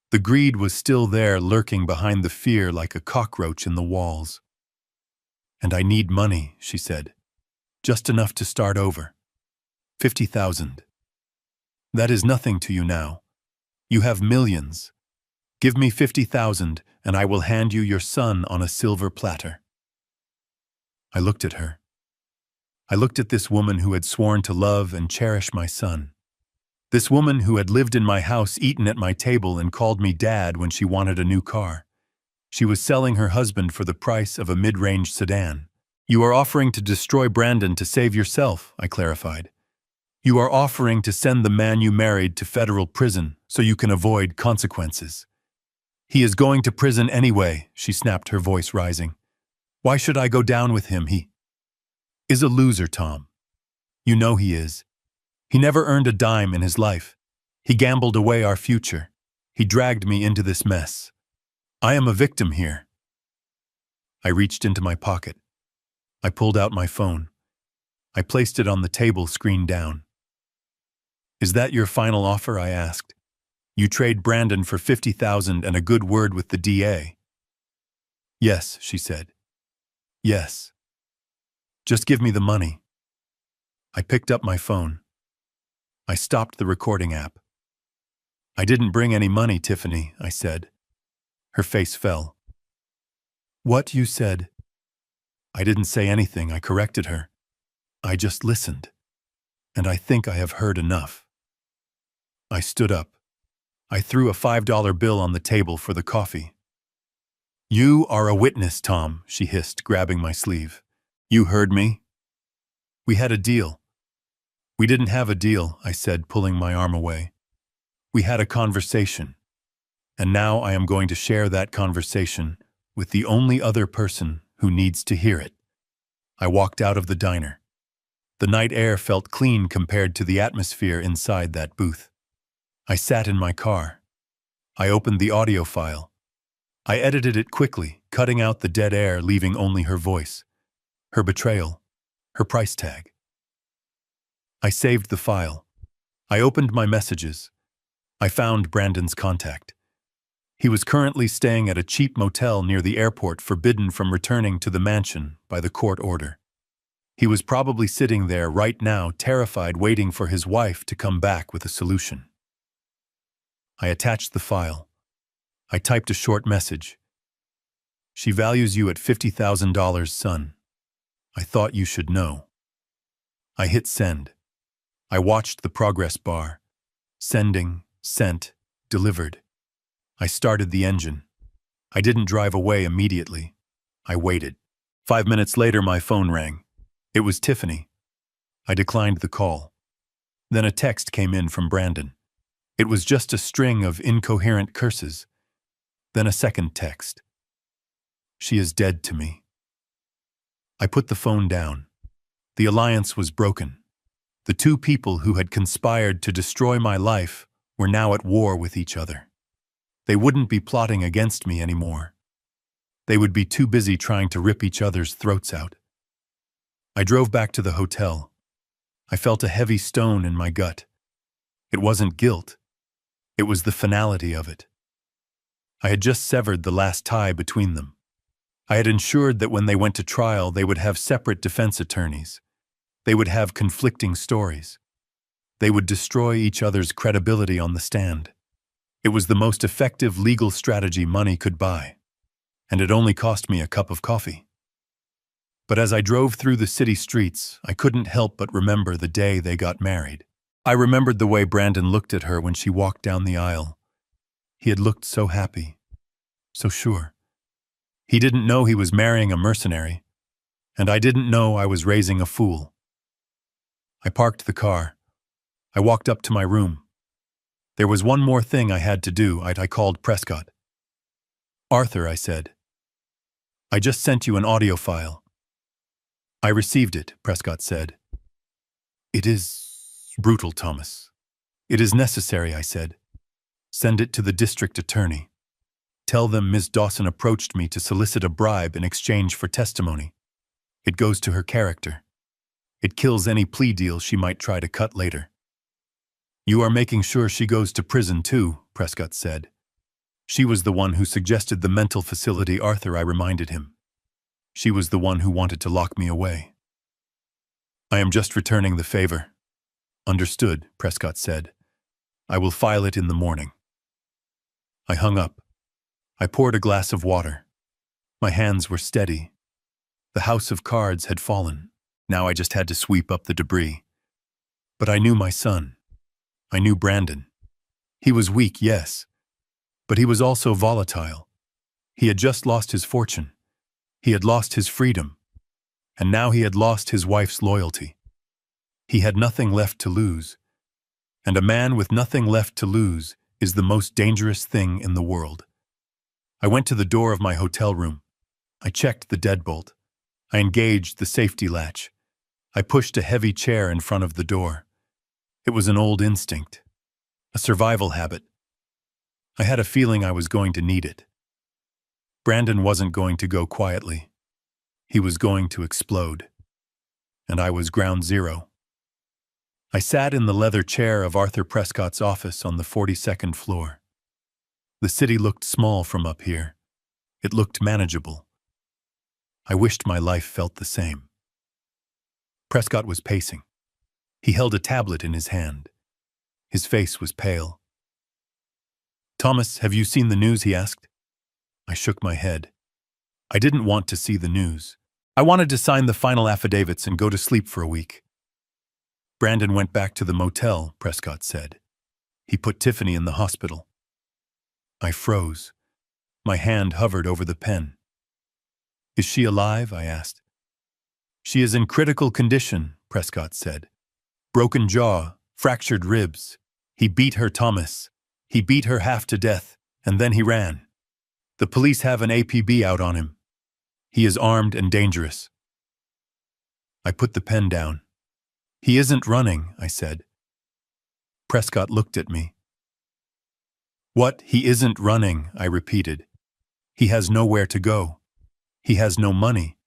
The greed was still there, lurking behind the fear like a cockroach in the walls. "And I need money," she said. "Just enough to start over. 50,000. That is nothing to you now. You have millions. Give me 50,000 and I will hand you your son on a silver platter." I looked at her. I looked at this woman who had sworn to love and cherish my son. This woman who had lived in my house, eaten at my table, and called me dad when she wanted a new car. She was selling her husband for the price of a mid-range sedan. "You are offering to destroy Brandon to save yourself," I clarified. "You are offering to send the man you married to federal prison so you can avoid consequences." "He is going to prison anyway," she snapped, her voice rising. "Why should I go down with him? He is a loser, Tom. You know he is. He never earned a dime in his life. He gambled away our future. He dragged me into this mess. I am a victim here." I reached into my pocket. I pulled out my phone. I placed it on the table, screen down. "Is that your final offer?" I asked. "You trade Brandon for 50,000 and a good word with the DA." "Yes," she said. "Yes. Just give me the money." I picked up my phone. I stopped the recording app. "I didn't bring any money, Tiffany," I said. Her face fell. "What you said?" I didn't say anything, I corrected her. I just listened. And I think I have heard enough. I stood up. I threw a $5 bill on the table for the coffee. "You are a witness, Tom," she hissed, grabbing my sleeve. "You heard me? We had a deal." "We didn't have a deal," I said, pulling my arm away. "We had a conversation. And now I am going to share that conversation with the only other person who needs to hear it. I walked out of the diner. The night air felt clean compared to the atmosphere inside that booth. I sat in my car. I opened the audio file. I edited it quickly, cutting out the dead air, leaving only her voice, her betrayal, her price tag. I saved the file. I opened my messages. I found Brandon's contact. He was currently staying at a cheap motel near the airport, forbidden from returning to the mansion by the court order. He was probably sitting there right now, terrified, waiting for his wife to come back with a solution. I attached the file. I typed a short message. She values you at $50,000, son. I thought you should know. I hit send. I watched the progress bar. Sending, sent, delivered. I started the engine. I didn't drive away immediately. I waited. 5 minutes later, my phone rang. It was Tiffany. I declined the call. Then a text came in from Brandon. It was just a string of incoherent curses. Then a second text. She is dead to me. I put the phone down. The alliance was broken. The two people who had conspired to destroy my life were now at war with each other. They wouldn't be plotting against me anymore. They would be too busy trying to rip each other's throats out. I drove back to the hotel. I felt a heavy stone in my gut. It wasn't guilt. It was the finality of it. I had just severed the last tie between them. I had ensured that when they went to trial, they would have separate defense attorneys. They would have conflicting stories. They would destroy each other's credibility on the stand. It was the most effective legal strategy money could buy, and it only cost me a cup of coffee. But as I drove through the city streets, I couldn't help but remember the day they got married. I remembered the way Brandon looked at her when she walked down the aisle. He had looked so happy, so sure. He didn't know he was marrying a mercenary, and I didn't know I was raising a fool. I parked the car. I walked up to my room. There was one more thing I had to do. I called Prescott. Arthur, I said. I just sent you an audio file. I received it, Prescott said. It is brutal, Thomas. It is necessary, I said. Send it to the district attorney. Tell them Ms. Dawson approached me to solicit a bribe in exchange for testimony. It goes to her character. It kills any plea deal she might try to cut later. You are making sure she goes to prison too, Prescott said. She was the one who suggested the mental facility, Arthur, I reminded him. She was the one who wanted to lock me away. I am just returning the favor. Understood, Prescott said. I will file it in the morning. I hung up. I poured a glass of water. My hands were steady. The house of cards had fallen. Now I just had to sweep up the debris. But I knew my son. I knew Brandon. He was weak, yes, but he was also volatile. He had just lost his fortune. He had lost his freedom. And now he had lost his wife's loyalty. He had nothing left to lose. And a man with nothing left to lose is the most dangerous thing in the world. I went to the door of my hotel room. I checked the deadbolt. I engaged the safety latch. I pushed a heavy chair in front of the door. It was an old instinct, a survival habit. I had a feeling I was going to need it. Brandon wasn't going to go quietly. He was going to explode. And I was ground zero. I sat in the leather chair of Arthur Prescott's office on the 42nd floor. The city looked small from up here. It looked manageable. I wished my life felt the same. Prescott was pacing. He held a tablet in his hand. His face was pale. Thomas, have you seen the news? He asked. I shook my head. I didn't want to see the news. I wanted to sign the final affidavits and go to sleep for a week. Brandon went back to the motel, Prescott said. He put Tiffany in the hospital. I froze. My hand hovered over the pen. Is she alive? I asked. She is in critical condition, Prescott said. Broken jaw, fractured ribs. He beat her, Thomas. He beat her half to death, and then he ran. The police have an APB out on him. He is armed and dangerous. I put the pen down. He isn't running, I said. Prescott looked at me. What? He isn't running, I repeated. He has nowhere to go. He has no money.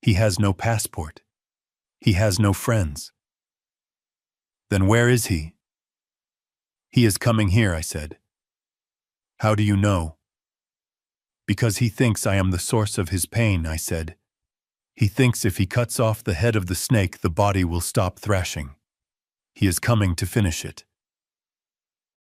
He has no passport. He has no friends. Then where is he? He is coming here, I said. How do you know? Because he thinks I am the source of his pain, I said. He thinks if he cuts off the head of the snake, the body will stop thrashing. He is coming to finish it.